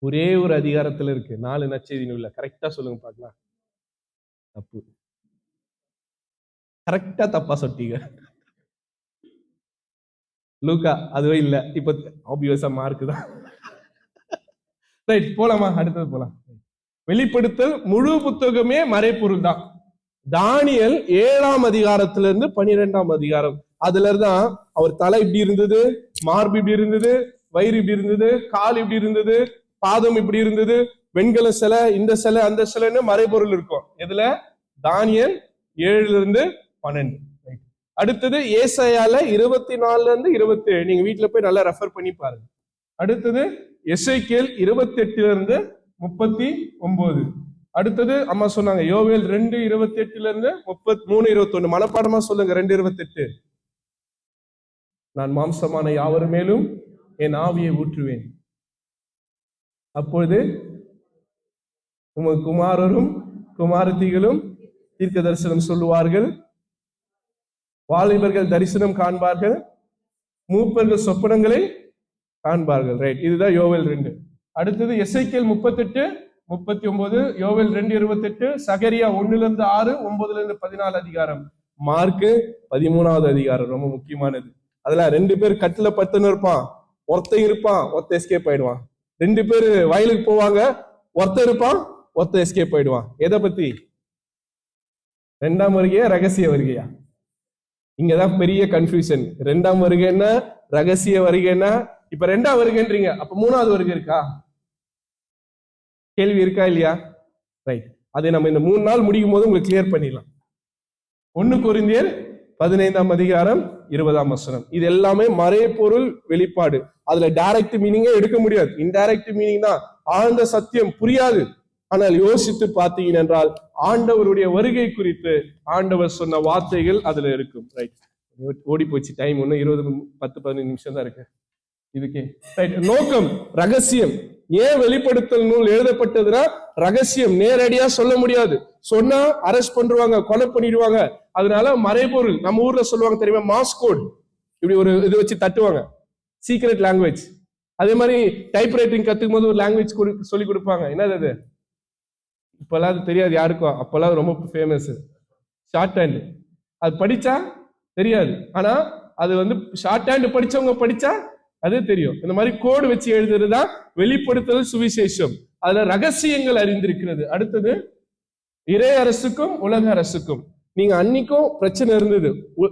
[SPEAKER 1] ஒரே ஒரு அதிகாரத்துல இருக்கு, 4 நற்செய்தி நூல்ல. கரெக்டா சொல்லுங்க பார்க்கலாம். தப்பு, கரெக்டா தப்பா சொல்லிட்டீங்க. லூக்கா அதுவே இல்ல. இப்ப ஆப்வியஸா மார்க் தான், ரைட்? போலாமா? அடுத்தது போலாம். வெளிப்படுத்தல் முழு புத்தகமே மறைப்பொருள் தான். தானியல் 7ஆம் அதிகாரத்துல இருந்து 12ஆம் அதிகாரம், அதுல இருந்தான் அவர் தலை இப்படி இருந்தது, மார்பு இப்படி இருந்தது, வயிறு இப்படி இருந்தது, கால் இப்படி இருந்தது, பாதம் இப்படி இருந்தது, வெண்கல சிலை, இந்த சிலை, அந்த சிலைன்னு மறைபொருள் இருக்கும். இதுல தானியேல் 7-12. அடுத்தது ஏசாயால 24-27. நீங்க வீட்டுல போய் நல்லா ரெஃபர் பண்ணி பாருங்க. அடுத்தது எசேக்கியேல் 28-39. அடுத்தது அம்மா சொன்னாங்க யோவேல் 2:28-33-21. மனப்பாடமா சொல்லுங்க. 2:28. நான் மாம்சமான யாவர் மேலும் என் ஆவியை ஊற்றுவேன், அப்பொழுது உமது குமாரரும் குமாரத்திகளும் தீர்க்க தரிசனம் சொல்லுவார்கள், வாலிபர்கள் தரிசனம் காண்பார்கள், மூப்பர்கள் சொப்பனங்களை காண்பார்கள். ரைட், இதுதான் யோவேல் 2. அடுத்தது எசேக்கியேல் 38-39, யோவேல் 2:28, சகரியா 1-6, 9-14 அதிகாரம், மார்க்கு 13வது அதிகாரம், ரொம்ப முக்கியமானது. அதுல 2 பேர் கட்டுல பத்துன்னு இருப்பான், ஒருத்தன் இருப்பான், ஒருத்தன் எஸ்கேப் ஆயிடுவான். 2 பேர் வயலுக்கு போவாங்க, ஒருத்தன் இருப்பான், ஒருத்தன் எஸ்கேப் ஆயிடுவான். எதை பத்தி? 2ஆம் வருகையா ரகசிய வருகையா? இங்கதான் பெரிய கன்ஃபியூஷன். 2ஆம் வருகை என்ன, ரகசிய வருகை என்ன? இப்ப 2ஆம் வருகைன்றீங்க, அப்ப 3வது வருகை இருக்கா? கேள்வி இருக்கா இல்லையா? ரைட், அதை நம்ம இந்த 3 நாள் முடிக்கும் போது உங்களுக்கு கிளியர் பண்ணிடலாம். 1 கொரிந்தியர் 15ஆம் அதிகாரம் 20ஆம் வசனம். இது எல்லாமே மறைபொருள் வெளிப்பாடு. அதுல டைரக்ட் மீனிங்கே எடுக்க முடியாது, இன்டைரக்ட் மீனிங் தான். ஆழ்ந்த சத்தியம் புரியாது. ஆனால் யோசித்து பார்த்தீங்க என்றால் ஆண்டவருடைய வருகை குறித்து ஆண்டவர் சொன்ன வார்த்தைகள் அதுல இருக்கும். ரைட், ஓடி போச்சு டைம், இன்னும் 10-15 நிமிஷம் தான் இருக்கு இதுக்கே. ரைட், நோக்கம் ரகசியம். ஏன் வெளிப்படுத்தல் நூல் எழுதப்பட்டதுன்னா ரகசியம், நேரடியா சொல்ல முடியாது. சொன்னா அரெஸ்ட் பண்ணுவாங்க, கொலை பண்ணிடுவாங்க. அதனால மறைபொருள், நம்ம ஊர்ல சொல்லுவாங்க தெரியுமா, மாஸ்கோட், இப்படி ஒரு இது வச்சு தட்டுவாங்க, சீக்ரெட் லாங்குவேஜ். அதே மாதிரி டைப் ரைட்டிங் கத்துக்கும் போது ஒரு லாங்குவேஜ் சொல்லி கொடுப்பாங்க. என்னது அது? இப்பெல்லாம் அது தெரியாது யாருக்கும், அப்பெல்லாம் ரொம்ப ஃபேமஸ் ஷார்ட் ஹேண்ட். அது படிச்சா தெரியாது, ஆனா அது வந்து ஷார்ட் ஹேண்ட் படிச்சவங்க படிச்சா அது தெரியும். இந்த மாதிரி கோடு வச்சு எழுதுறதுதான் வெளிப்படுத்தல் சுவிசேஷம். அதுல ரகசியங்கள் அறிந்திருக்கிறது. அடுத்தது இறை அரசுக்கும் உலக அரசுக்கும். நீங்க அன்னைக்கும் பிரச்சனை இருந்தது.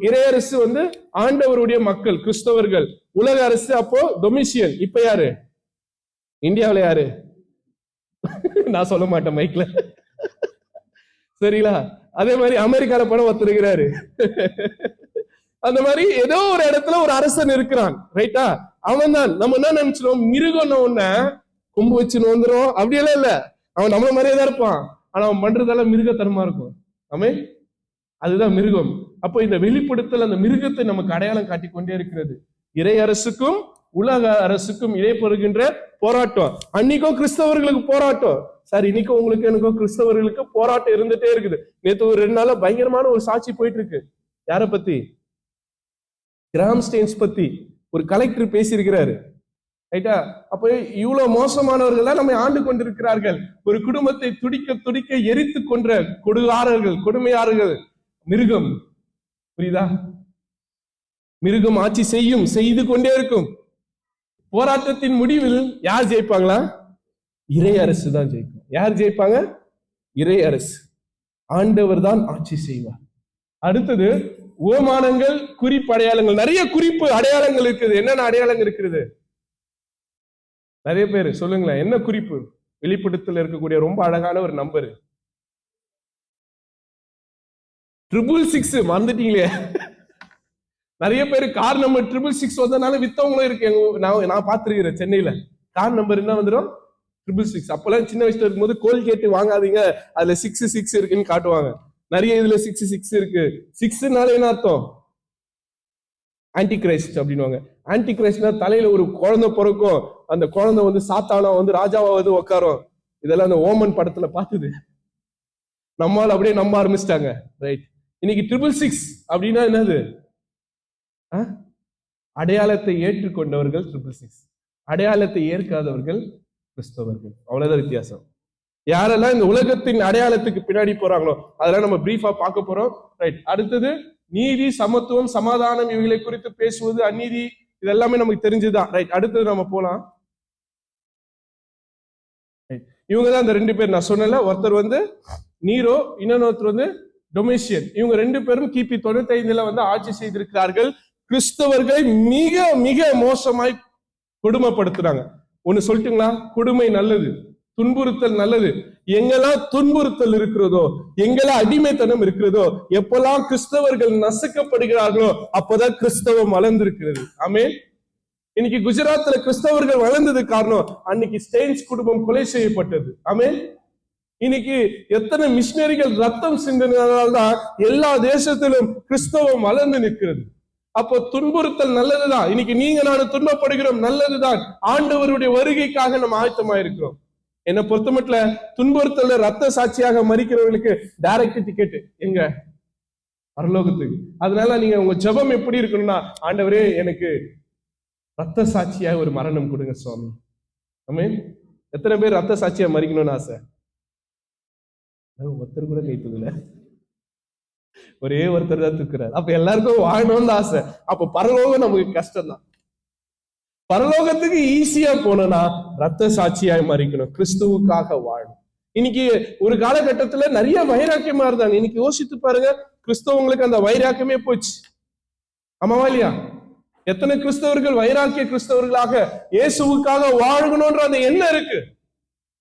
[SPEAKER 1] இறை அரசு வந்து ஆண்டவருடைய மக்கள் கிறிஸ்தவர்கள், உலக அரசு அப்போ டொமிஷியன். இப்ப யாரு? இந்தியாவில யாரு? நான் சொல்ல மாட்டேன் மைக்ல, சரிங்களா? அதே மாதிரி அமெரிக்கால படம் ஒத்துருக்கிறாரு. அந்த மாதிரி ஏதோ ஒரு இடத்துல ஒரு அரசன் இருக்கிறான், ரைட்டா? அவன் தான். நம்ம என்ன நினைச்சிடும், மிருகம் ஒண்ண கொம்பு வச்சு நோந்துரும், அப்படியெல்லாம் இல்ல. அவன் நம்மள மாதிரியே தான் இருப்பான், ஆனா அவன் பண்றதெல்லாம் மிருகத்தனமா இருக்கும். ஆமென், அதுதான் மிருகம். அப்போ இந்த வெளிப்படுத்தல் அந்த மிருகத்தை நமக்கு அடையாளம் காட்டிக்கொண்டே இருக்கிறது. இறை அரசுக்கும் உலக அரசுக்கும் இடைப்படுகின்ற போராட்டம். அன்னைக்கும் கிறிஸ்தவர்களுக்கு போராட்டம் சார், இன்னைக்கும் உங்களுக்கு எனக்கும் கிறிஸ்தவர்களுக்கு போராட்டம் இருந்துட்டே இருக்குது. நேற்று ஒரு 2 நாளா பயங்கரமான ஒரு சாட்சி போயிட்டு இருக்கு. யார பத்தி? கிராம் ஸ்டெயின்ஸ் பத்தி ஒரு கலெக்டர் பேசியிருக்கிறாரு, ரைட்டா? அப்ப இவ்வளவு மோசமானவர்கள் நம்ம ஆண்டு கொண்டிருக்கிறார்கள். ஒரு குடும்பத்தை துடிக்க துடிக்க எரித்து கொன்ற கொடுகாரர்கள், கொடுமையாளர்கள் மிருகம். புரியுதா? மிருகம் ஆட்சி செய்யும், செய்து கொண்டே இருக்கும். போராட்டத்தின் முடிவில் யார் ஜெயிப்பாங்களா? இறை அரசு தான் ஜெயிக்கும். யார் ஜெயிப்பாங்க? இறை அரசு. ஆண்டவர் தான் ஆட்சி செய்வார். அடுத்தது ஓமானங்கள், குறிப்பு அடையாளங்கள். நிறைய குறிப்பு அடையாளங்கள் இருக்குது. என்னென்ன அடையாளங்கள் இருக்குது? நிறைய பேர் சொல்லுங்களேன், என்ன குறிப்பு? வெளிப்படுத்தல் இருக்கக்கூடிய ரொம்ப அழகான ஒரு நம்பர் 666. மறந்துட்டீங்களே? நிறைய பேர் கார் நம்பர் 666 வந்தனால வித்தவங்களும் இருக்கு. நான் பார்த்திருக்கிறேன் சென்னையில. கார் நம்பர் என்ன வந்துடும்? 666. அப்பெல்லாம் சின்ன வயசுல இருக்கும்போது கோல்கேட் வாங்காதீங்க, அதுல 66 இருக்குன்னு காட்டுவாங்க. நிறைய இதுல 66 இருக்கு. 6னால என்ன அர்த்தம்? ஆன்டி கிரைஸ்ட் அப்படின்னுவாங்க. ஆன்டி கிரைஸ்ட்னா தலையில ஒரு குழந்தை பிறக்கும், அந்த குழந்தை வந்து சாத்தானா வந்து ராஜாவா வந்து உட்காரும். இதெல்லாம் அந்த ஓமன் படத்துல பார்த்தது. நம்மால் அப்படியே நம்ப ஆரம்பிச்சிட்டாங்க. ரைட், இன்னைக்கு 666 அப்படின்னா என்னது? அடையாளத்தை ஏற்றுக்கொண்டவர்கள் 666, அடையாளத்தை ஏற்காதவர்கள் கிறிஸ்தவர்கள். அவ்வளவுதான் வித்தியாசம். யாரெல்லாம் இந்த உலகத்தின் அடையாளத்துக்கு பின்னாடி போறாங்களோ அதெல்லாம் நம்ம பிரீஃபா பார்க்க போறோம். ரைட், அடுத்தது நீதி, சமத்துவம், சமாதானம், இவைகளை குறித்து பேசுவது, அநீதி, இதெல்லாமே நமக்கு தெரிஞ்சுதான். ரைட், அடுத்தது நம்ம போலாம். இவங்க தான் அந்த 2 பேர் நான் சொன்னல. ஒருத்தர் வந்து நீரோ, இன்னொருத்தர் வந்து டொமிஷியன். இவங்க 2 பேரும் கிபி 95 வந்து ஆட்சி செய்திருக்கிறார்கள். கிறிஸ்தவர்களை மிக மிக மோசமாய் கொடுமைப்படுத்துறாங்க. ஒண்ணு சொல்லட்டுங்களா? கொடுமை நல்லது, துன்புறுத்தல் நல்லது. எங்கெல்லாம் துன்புறுத்தல் இருக்கிறதோ, எங்கெல்லாம் அடிமைத்தனம் இருக்கிறதோ, எப்பெல்லாம் கிறிஸ்தவர்கள் நசுக்கப்படுகிறார்களோ அப்பதான் கிறிஸ்தவம் வளர்ந்திருக்கிறது. ஆமென். இன்னைக்கு குஜராத்ல கிறிஸ்தவர்கள் வளர்ந்தது காரணம் அன்னைக்கு ஸ்டெயின்ஸ் குடும்பம் கொலை செய்யப்பட்டது. ஆமென். இன்னைக்கு எத்தனை மிஷினரிகள் ரத்தம் சிந்தினால்தான் எல்லா தேசத்திலும் கிறிஸ்தவம் வளர்ந்து நிற்கிறது. அப்போ துன்புறுத்தல் நல்லதுதான். இன்னைக்கு நீங்க நானும் துன்பப்படுகிறோம், நல்லதுதான். ஆண்டவருடைய வருகைக்காக நம்ம ஆயத்தமா இருக்கிறோம். என்னை பொறுத்த மட்டும் துன்புறுத்தல் ரத்த சாட்சியாக மறிக்கிறவர்களுக்கு டைரக்ட் டிக்கெட் எங்க பரலோகத்துக்கு. அதனால நீங்க உங்க ஜெபம் எப்படி இருக்கணும்னா, ஆண்டவரே எனக்கு ரத்த சாட்சியாக ஒரு மரணம் கொடுங்க சுவாமி. ஆமென். எத்தனை பேர் ரத்த சாட்சியா மறிக்கணும்னு ஆசை? ஒருத்தர் கூட கைத்ததுல ஒரே ஒருத்தர் தான் தூக்குறாரு. அப்ப எல்லாருக்கும் வாழணும்னு ஆசை. அப்ப பரலோகம் நமக்கு கஷ்டம் தான். பரலோகத்துக்கு ஈஸியா போனா ரத்த சாட்சியாய் மறிக்கணும், கிறிஸ்துவுக்காக வாழணும். இன்னைக்கு ஒரு காலகட்டத்துல நிறைய வைராக்கியமா இருந்தாங்க. இன்னைக்கு யோசித்து பாருங்க, கிறிஸ்தவங்களுக்கு அந்த வைராக்கியமே போச்சு. ஆமாவா இல்லையா? எத்தனை கிறிஸ்தவர்கள் வைராக்கிய கிறிஸ்தவர்களாக இயேசுவுக்காக வாழணும்ன்ற அந்த எண்ணம் இருக்கு.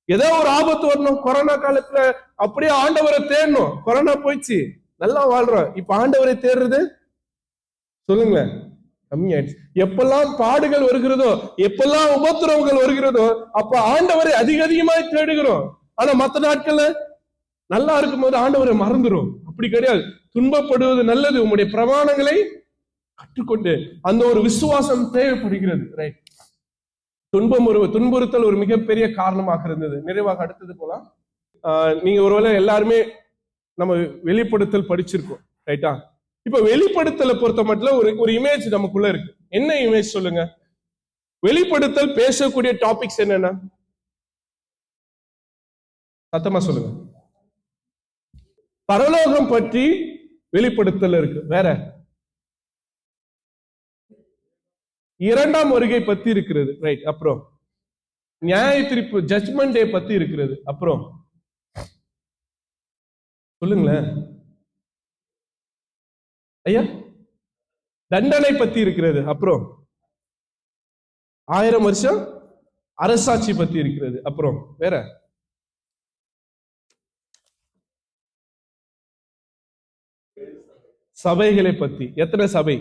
[SPEAKER 1] ஏதோ ஒரு ஆபத்து வரணும், கொரோனா காலத்துல அப்படியே ஆண்டவரை தேடணும். கொரோனா போயிடுச்சு, நல்லா வாழ்றோம். இப்ப ஆண்டவரை தேடுறது சொல்லுங்க கம்மியாயிடுச்சு. எப்பெல்லாம் பாடுகள் வருகிறதோ, எப்பெல்லாம் உபத்திரவங்கள் வருகிறதோ, அப்ப ஆண்டவரை அதிகமாய் தேடுகிறோம். ஆனா மத்த நாட்கள்ல நல்லா இருக்கும் போது ஆண்டவரை மறந்துடும். அப்படி கிடையாது. துன்பப்படுவது நல்லது. உங்களுடைய பிரமாணங்களை கற்றுக்கொண்டு அந்த ஒரு விசுவாசம் தேவைப்படுகிறது. ரைட். துன்புறுத்தல் ஒரு மிகப்பெரிய காரணமாக இருந்தது. நிறைவாக அடுத்தது போலாம். நீங்க ஒருவேளை எல்லாருமே நம்ம வெளிப்படுத்தல் படிச்சிருக்கோம், ரைட்டா? இப்ப வெளிப்படுத்தலை பொறுத்த மட்டும் ஒரு இமேஜ் நமக்குள்ள இருக்கு. என்ன இமேஜ் சொல்லுங்க? வெளிப்படுத்தல் பேசக்கூடிய டாபிக்ஸ் என்னென்ன? சத்தமா சொல்லுங்க. பரலோகம் பற்றி வெளிப்படுத்தல் இருக்கு. வேற இரண்டாம் வருகை பத்தி இருக்கிறது, ரைட்? அப்புறம் நியாய தீர்ப்பு, ஜட்ஜ்மெண்ட் டே பத்தி இருக்கிறது. அப்புறம் சொல்லுங்களேன் ஐயா. தண்டனை பத்தி இருக்கிறது. அப்புறம் 1000 வருஷம் அரசாட்சி பத்தி இருக்கிறது. அப்புறம் வேற சபைகளை பத்தி. எத்தனை சபை?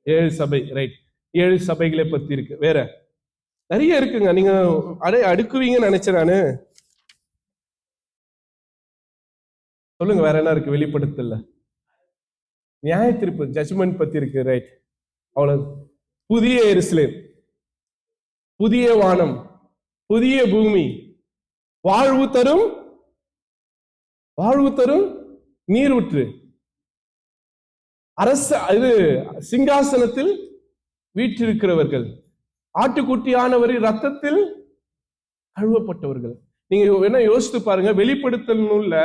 [SPEAKER 1] 7 சபை, ரைட்? 7 சபைகளை பத்தி இருக்கு. வேற நிறைய இருக்குங்க. நீங்க அடுக்குவீங்கன்னு நினைச்சேன் நானு. சொல்லுங்க, வேற என்ன இருக்கு வெளிப்படுத்தல? நியாய தீர்ப்பு, ஜட்ஜ்மெண்ட் பத்தி இருக்கு, ரைட்? அவ்வளவு. புதிய எருசலேம், புதிய வானம், புதிய பூமி, வாழ்வு தரும் நீரூற்று, இது சிங்காசனத்தில் வீற்றிருக்கிறவர்கள், ஆட்டுக்குட்டியானவரின் ரத்தத்தில் கழுவப்பட்டவர்கள். நீங்க என்ன யோசித்து பாருங்க. வெளிப்படுத்தல் நூல்ல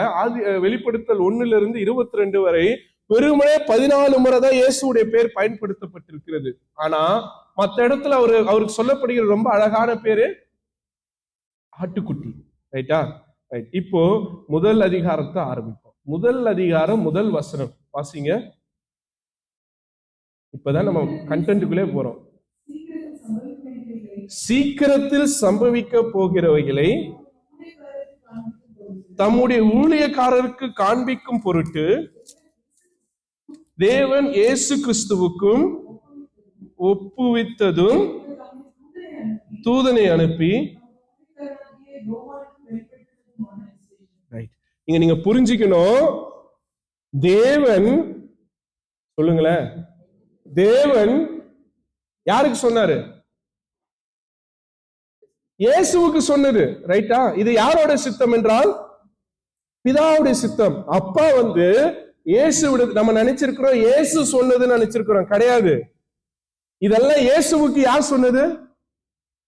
[SPEAKER 1] வெளிப்படுத்தல் 1 - 22 வரை வெறுமனே 14 முறை தான் இயேசுடைய பேர் பயன்படுத்தப்பட்டிருக்கிறது. ஆனா மற்ற இடத்துல அவருக்கு சொல்லப்படுகிற ரொம்ப அழகான பேரு ஆட்டுக்குட்டி, ரைட்டா? ரைட். இப்போ முதல் அதிகாரத்தை ஆரம்பிப்போம். முதல் அதிகாரம் முதல் வசனம் வாசிங்க. இப்பதான் நம்ம கண்டென்ட்டுக்குள்ளே போறோம். சீக்கிரத்தில் சம்பவிக்க போகிறவைகளை தம்முடைய ஊழியக்காரருக்கு காண்பிக்கும் பொருட்டு தேவன் இயேசு கிறிஸ்துவுக்கும் ஒப்புவித்ததும் தூதனை அனுப்பி, இங்க நீங்க புரிஞ்சுக்கணும். தேவன், சொல்லுங்களேன், தேவன் யாருக்கு சொன்னாரு? இயேசுவுக்கு சொன்னது, ரைட்டா? இது யாரோட சித்தம் என்றால் பிதாவுடைய சித்தம். அப்பா இயேசுவோட, நம்ம நினைச்சிருக்கிறோம் இயேசு சொன்னதுன்னு நினைச்சிருக்கிறோம். கிடையாது. இதெல்லாம் இயேசுவுக்கு யார் சொன்னது?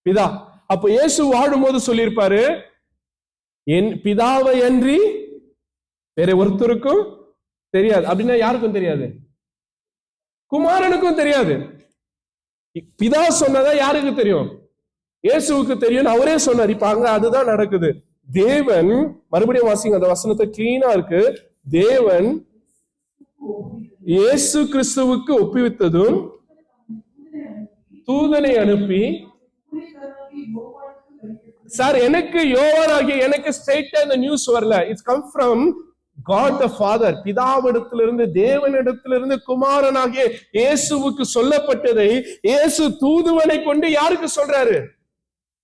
[SPEAKER 1] பிதா. அப்ப இயேசு வாழும்போது சொல்லியிருப்பாரு, என் பிதாவை அன்றி வேற ஒருத்தருக்கும் தெரியாது. அப்படின்னா யாருக்கும் தெரியாது? குமாரனுக்கும் தெரியாது. பிதா சொன்னதா யாருக்கு தெரியும்? இயேசுவுக்கு தெரியும். அவரே சொன்னார். இப்ப அங்க அதுதான் நடக்குது. தேவன், மறுபடியும் வாசிங்க, அந்த வசனத்தை கிளீனா இருக்கு. தேவன் இயேசு கிறிஸ்துவுக்கு ஒப்புவித்ததும் தூதனை அனுப்பி சார் எனக்கு யோவானாகிய எனக்கு ஸ்ட்ரைட்டா இந்த நியூஸ் வரல. It's come from God the father. பிதாவிடத்திலிருந்து, தேவனிடத்திலிருந்து குமாரனாகிய இயேசுவுக்கு சொல்லப்பட்டதை இயேசு தூதுவனை கொண்டு யாருக்கு சொல்றாரு?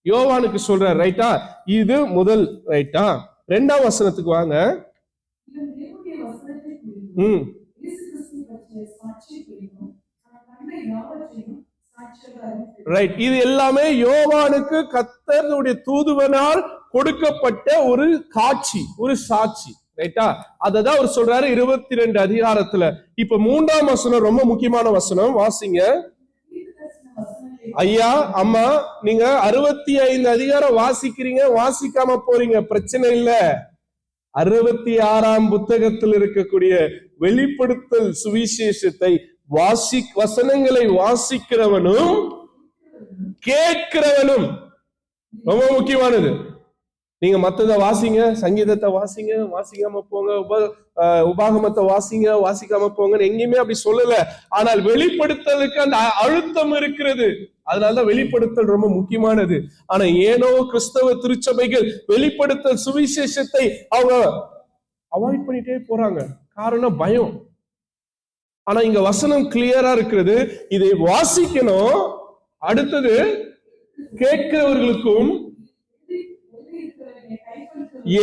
[SPEAKER 1] யோவானுக்கு சொல்றாரு. ரைட்டா? இது முதல். ரைட்டா? 2ஆம் வசனத்துக்கு வாங்க. ரைட். இது எல்லாமே யோவானுக்கு கர்த்தருடைய தூதுவனால் கொடுக்கப்பட்ட ஒரு காட்சி, ஒரு சாட்சி. ரைட்டா? அததான் அவர் சொல்றாரு 22 அதிகாரத்துல. இப்ப 3ஆம் வசனம் ரொம்ப முக்கியமான வசனம், வாசிங்க. ஐயா, அம்மா, நீங்க 65 அதிகாரம் வாசிக்கிறீங்க, வாசிக்காம போறீங்க, பிரச்சனை இல்ல. 66ஆம் புத்தகத்தில் இருக்கக்கூடிய வெளிப்படுத்தல் சுவிசேஷத்தை வசனங்களை வாசிக்கிறவனும் கேட்கிறவனும் ரொம்ப முக்கியமானது. நீங்க மத்தத வாசிங்க, சங்கீதத்தை வாசிங்க, வாசிக்காம போங்க, உபாகமத்தை வாசிங்க, வாசிக்காம போங்க, எங்கேயுமே அப்படி சொல்லல. ஆனால் வெளிப்படுத்தலுக்கு அந்த அழுத்தம் இருக்கிறது. அதனாலதான் வெளிப்படுத்தல் ரொம்ப முக்கியமானது. ஆனா ஏனோ கிறிஸ்தவ திருச்சபைகள் வெளிப்படுத்தல் சுவிசேஷத்தை அவங்க அவாய்ட் பண்ணிட்டே போறாங்க. காரணம் பயம். ஆனா இங்க வசனம் கிளியரா இருக்கிறது. இதை வாசிக்கணும். அடுத்தது கேட்கிறவர்களுக்கும்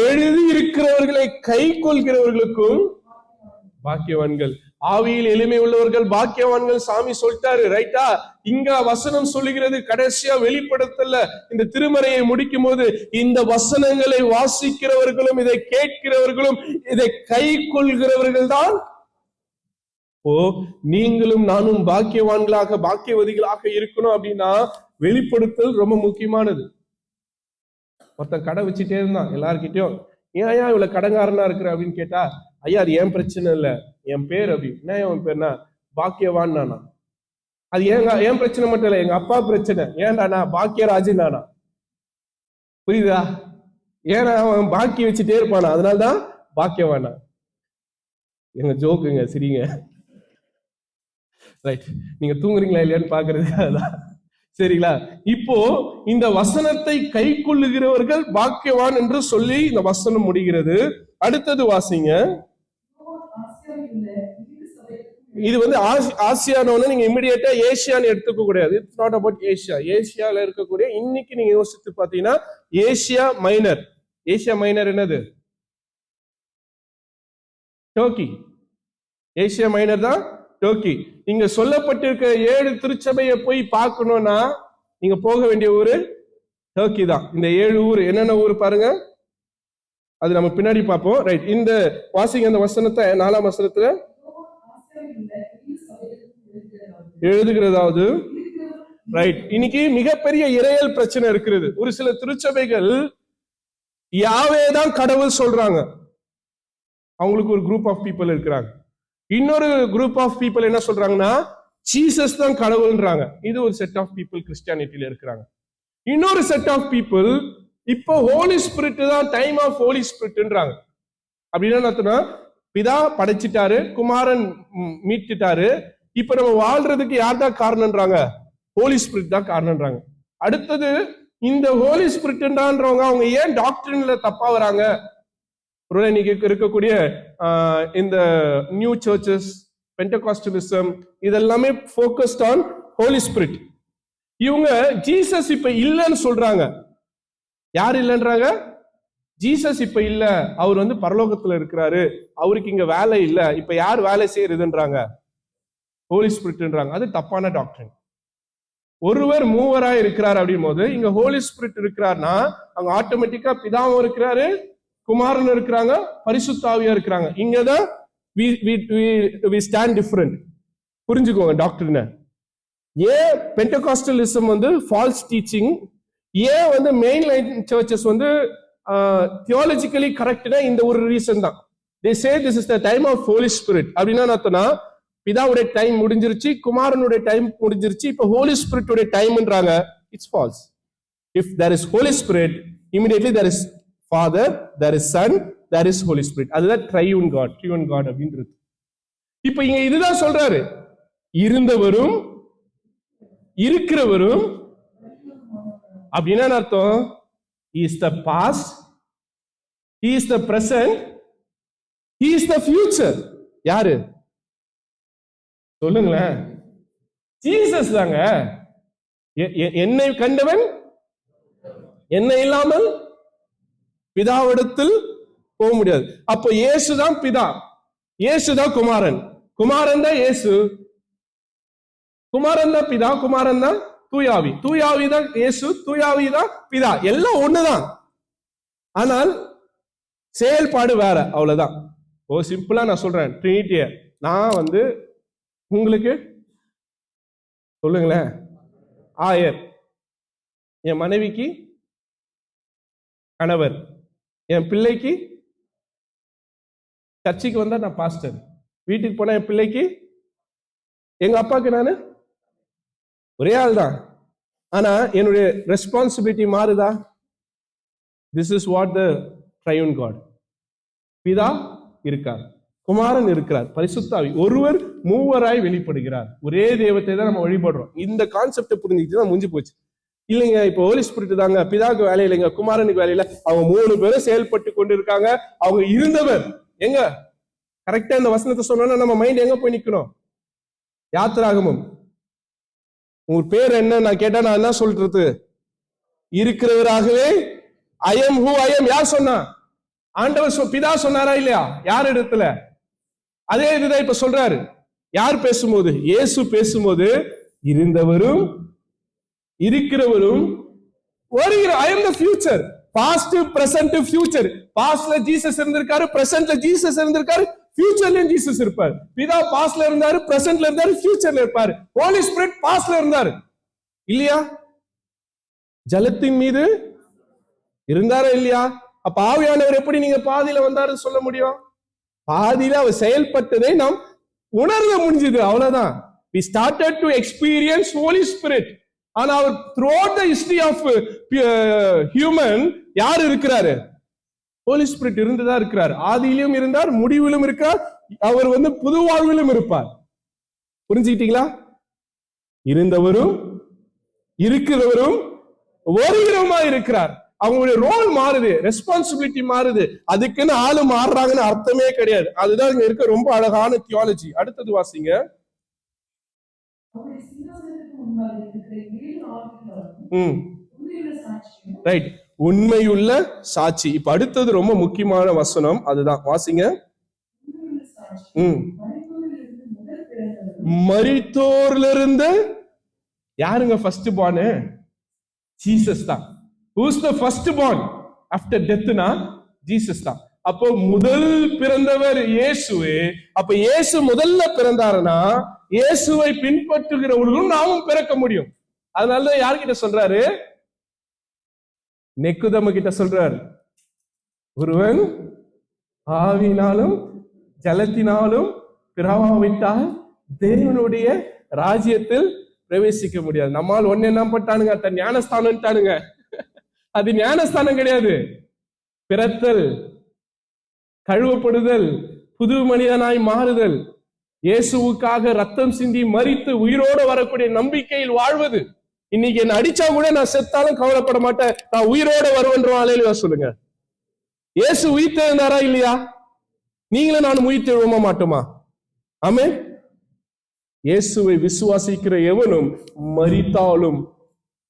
[SPEAKER 1] எழுதி இருக்கிறவர்களை கை கொள்கிறவர்களுக்கும் பாக்கியவான்கள். ஆவியில் எளிமை உள்ளவர்கள் பாக்கியவான்கள் சாமி சொல்லிட்டாரு. ரைட்டா? இங்க வசனம் சொல்லுகிறது. கடைசியா வெளிப்படுத்தல இந்த திருமறையை முடிக்கும் போது இந்த வசனங்களை வாசிக்கிறவர்களும் இதை கேட்கிறவர்களும் இதை கை கொள்கிறவர்கள் தான். நீங்களும் நானும் பாக்கியவான்களாக, பாக்கியவதிகளாக இருக்கணும் அப்படின்னா வெளிப்படுத்தல் ரொம்ப முக்கியமானது. ஒருத்தன் கடை வச்சுட்டே இருந்தான் எல்லார்கிட்டயும். ஏன் இவ்வளவு கடங்காரனா இருக்கிற அப்படின்னு கேட்டா, ஐயா அது ஏன் பிரச்சனை இல்ல, என் பேர் அப்படி. என்ன என் பேர்னா பாக்கியவான் நானா. அது ஏன் பிரச்சனை மட்டும் இல்ல, எங்க அப்பா பிரச்சனை. ஏன்டானா பாக்கியராஜு நானா. புரியுதா? ஏன்னா அவன் பாக்கிய வச்சுட்டே இருப்பானா, அதனால்தான் பாக்கியவானா. எங்க ஜோக்குங்க, சிரிங்க. ரைட். நீங்க தூங்குறீங்களா இல்லையான்னு பாக்குறது அதான். சரிங்களா? இப்போ இந்த வசனத்தை கை கொள்ளுகிறவர்கள் பாக்கியவான் என்று சொல்லி இந்த வசனம் முடிகிறது. அடுத்தது வாசிங்க. இது ஆசியானோன்னு நீங்க இமிடியேட்டா ஏசியான்னு எடுத்துக்க கூடாது. It's not about Asia. ஏசியால இருக்கக்கூடிய இன்னைக்கு நீங்க யோசித்து பாத்தீங்கன்னா ஏசியா மைனர். ஏசியா மைனர் என்னது? டர்க்கி. ஏசியா மைனர் தான் டர்க்கி. இங்க சொல்லப்பட்டிருக்க 7 திருச்சபையை போய் பார்க்கணும்னா நீங்க போக வேண்டிய ஊரு டர்க்கி தான். இந்த 7 ஊர் என்னென்ன ஊர் பாருங்க, அது நம்ம பின்னாடி பார்ப்போம். ரைட். இந்த வாசிங்க அந்த வசனத்தை 4ஆம் வசனத்துல எழுதுகிறதாவது. ரைட். இன்னைக்கு மிகப்பெரிய இறையல் பிரச்சனை இருக்கிறது. ஒரு சில திருச்சபைகள் யாவே தான் கடவுள் சொல்றாங்க, அவங்களுக்கு ஒரு குரூப் ஆஃப் பீப்புள் இருக்கிறாங்க. இன்னொரு குரூப் ஆஃப் பீப்புள் என்ன சொல்றாங்கன்னா ஜீசஸ் தான் கடவுள்ன்றாங்க. இது ஒரு செட் ஆஃப் பீப்புள் கிறிஸ்டியானிட்டியில இருக்கிறாங்க. இன்னொரு செட் ஆஃப் பீப்புள் இப்போ ஹோலி ஸ்பிரிட் தான் டைம் ஆஃப் ஹோலி ஸ்பிரிட்ன்றாங்க. அப்படின்னா பிதா படைச்சிட்டாரு, குமாரன் மீட்டுட்டாரு, இப்ப நம்ம வாழ்றதுக்கு யார் தான் காரணம்ன்றாங்க? ஹோலி ஸ்பிரிட் தான் காரணம்ன்றாங்க. அடுத்தது இந்த ஹோலி ஸ்பிரிட்ன்றவங்க அவங்க ஏன் டாக்டரின்ல தப்பா வராங்க? இன்னைக்கு இருக்கக்கூடிய இந்த நியூ சர்ச்சஸ், பெண்டகாஸ்டலிசம், இதெல்லாமே ஃபோக்கஸ்ட் ஆன் ஹோலி ஸ்பிரிட். இவங்க ஜீசஸ் இப்ப இல்லைன்னு சொல்றாங்க. யார் இல்லைன்றாங்க? ஜீசஸ் இப்ப இல்ல, அவர் பரலோகத்துல இருக்கிறாரு, அவருக்கு இங்க வேலை இல்ல, இப்ப யார் வேலை செய்யறதுன்றாங்க? ஹோலி ஸ்பிரிட்ன்றாங்க. அது தப்பான டாக்டரின். ஒருவர் மூவராய் இருக்கிறார் அப்படின் போது இங்க ஹோலி ஸ்பிரிட் இருக்கிறார்னா அங்க ஆட்டோமேட்டிக்கா பிதாவும் இருக்கிறாரு, குமாரன் இருக்கிறாங்க, பரிசுத்த ஆவியா இருக்கிறாங்க. இங்கதான் we stand different. புரிஞ்சுக்கோங்க டாக்டர்னு. ஏன் பெண்டகாஸ்டலிசம் ஃபால்ஸ் டீச்சிங், ஏன் மெயின் லைன் சர்ச்சஸ் தியாலஜிக்கலி கரெக்ட்னா இந்த ஒரு ரீசன் தான். they say this is the time of holy spirit. அப்படின்னா அர்த்தம்னா பிதாவுடைய டைம் முடிஞ்சிருச்சு, குமாரனுடைய டைம் முடிஞ்சிருச்சு, இப்ப ஹோலி ஸ்பிரிட்டுடைய டைம்ன்றாங்க. It's false. if there is holy spirit, immediately there is Father, there is Son, there is Holy Spirit. அதுதான் triune God அப்படின்றது. இப்ப இங்க இதுதான் சொல்றாரு, இருந்தவரும் இருக்கிறவரும் அப்படின்னா என்ன அர்த்தம்? He is the past, he is the present, he is the future. யாரு சொல்லுங்களேன்? ஜீசஸ் தாங்க. என்னை கண்டவன் என்னை இல்லாமல் பிதாவிடத்தில் போக முடியாது. அப்போ இயேசுதான் பிதா, இயேசுதான் குமாரன், குமாரன் தான் இயேசு, குமாரன் தான் பிதா, குமாரன் தான் தூயாவி, தூயாவி தான் இயேசு, தூயாவி தான் பிதா. எல்லாம் ஒண்ணுதான், ஆனால் செயல்பாடு வேற, அவ்வளவுதான். ஓ சிம்பிளா நான் சொல்றேன் ட்ரினிட்டிய. நான் உங்களுக்கு சொல்லுங்களேன், ஆயர், என் மனைவிக்கு கணவர், என் பிள்ளைக்கு சர்ச்சைக்கு வந்தா நான் பாஸ்டர், வீட்டுக்கு போனா என் பிள்ளைக்கு, எங்க அப்பாவுக்கு நானு ஒரே ஆள் தான். ஆனா என்னுடைய ரெஸ்பான்சிபிலிட்டி மாறுதா? This is what the triune God. பிதா இருக்கார், குமாரன் இருக்கிறார், பரிசுத்த ஆவி, ஒருவர் மூவராய் வெளிப்படுகிறார். ஒரே தெய்வத்தை தான் நம்ம வழிபடுறோம். இந்த கான்செப்டை புரிஞ்சுக்கிட்டு தான் முடிஞ்சு போச்சு. இல்லைங்க இப்ப ஹோலி ஸ்பிரிட் தாங்க, பிதாவுக்கு வேலை இல்லைங்க, குமாரனுக்கு வேலை இல்லை, அவங்க 3 பேரும் செயல்பட்டு கொண்டு இருக்காங்க. அவங்க இருந்தவர் எங்க? கரெக்டா இந்த வசனத்தை சொன்னா நம்ம மைண்ட் எங்க போய் நிக்கணும்? யாத்திராகமம். உங்க பேர் என்ன நான் கேட்டா நான் என்ன சொல்றது? இருக்கிறவராகவே I am who I am. யார் சொன்னா? ஆண்டவர் பிதா சொன்னாரா இல்லையா? யார் இடத்துல? அதே இதுதான் இப்ப சொல்றாரு. யார் பேசும்போது? இயேசு பேசும்போது இருந்தவரும் இருக்கிறவரும் வருகிறார். I am the future, past present future. பாஸ்ட்ல ஜீசஸ் இருந்திருக்காரு, பிரசன்ட்ல ஜீசஸ் இருந்திருக்காரு, ஃபியூச்சர்லயும் ஜீசஸ் இருப்பார். பிதா பாஸ்ட்ல இருந்தாரு, பிரசன்ட்ல இருந்தாரு, ஃபியூச்சர்ல இருப்பாரு. ஹோலி ஸ்பிரிட் பாஸ்ட்ல இருந்தாரு இல்லையா? ஜலத்தின் மீது இருந்தாரா இல்லையா? அப்ப ஆவியானவர் எப்படி நீங்க பாதியில வந்தாருன்னு சொல்ல முடியும்? பாதியில அவர் செயல்பட்டதை நாம் உணர்ந்து முடிஞ்சது, அவ்வளவுதான். we started to experience Holy Spirit. ஆனா அவர் throughout the history of human யார் இருக்கிறாரு? Holy Spirit இருந்துதா இருக்கிறார். ஆதியிலும் இருந்தார், முடிவிலும் இருக்கிறார். அவர் புது வாழ்விலும் இருப்பார். புரிஞ்சுக்கிட்டீங்களா? இருந்தவரும் இருக்கிறவரும் வருகிறவருமா இருக்கிறார். அவங்களுடைய ரோல் மாறுது, ரெஸ்பான்சிபிலிட்டி மாறுது. அதுக்குன்னு ஆளு மாறுறாங்கன்னு அர்த்தமே கிடையாது. அதுதான் இங்க இருக்க ரொம்ப அழகான தியாலஜி. அடுத்தது வாசிங்க. ரைட், உண்மையுள்ள சாட்சி. இப்ப அடுத்தது ரொம்ப முக்கியமான வசனம், அதுதான் வாசிங்க. மரித்தோரிலிருந்து யாருங்க ஃபர்ஸ்ட் பார்ன்? ஜீசஸ் தான். Who's the first born after death? na Jesus தான். அப்போ முதல் பிறந்தவர் இயேசுவே. அப்ப இயேசு முதல்ல பிறந்தாருன்னா இயேசுவை பின்பற்றுகிறவர்களும் நாமும் பிறக்க முடியும். அதனாலதான் யார்கிட்ட சொல்றாரு? நிக்கோதேமு கிட்ட சொல்றாரு, ஒருவன் ஆவியினாலும் ஜலத்தினாலும் பிறவாவிட்டால் தேவனுடைய ராஜ்யத்தில் பிரவேசிக்க முடியாது. நம்மால் ஒன்னு என்ன பட்டானுங்க? தன் ஞானஸ்தானம். அது ஞானஸ்தானம் கிடையாது. பிறத்தல், கழுவப்படுதல், புது மனிதனாய் மாறுதல், இயேசுவுக்காக ரத்தம் சிந்தி மரித்து உயிரோடு வரக்கூடிய நம்பிக்கையில் வாழ்வது. இன்னைக்கு என்ன அடிச்சா கூட நான் செத்தாலும் கவலைப்பட மாட்டேன், நான் உயிரோடு வருவன்றோம். அல்லேலூயா சொல்லுங்க. இயேசு உயிர்த்தெழுந்தாரா இல்லையா? நீங்களும் நான் உயிர்த்தெழுவ மாட்டோமா? ஆமென். இயேசுவை விசுவாசிக்கிற எவனும் மரித்தாலும்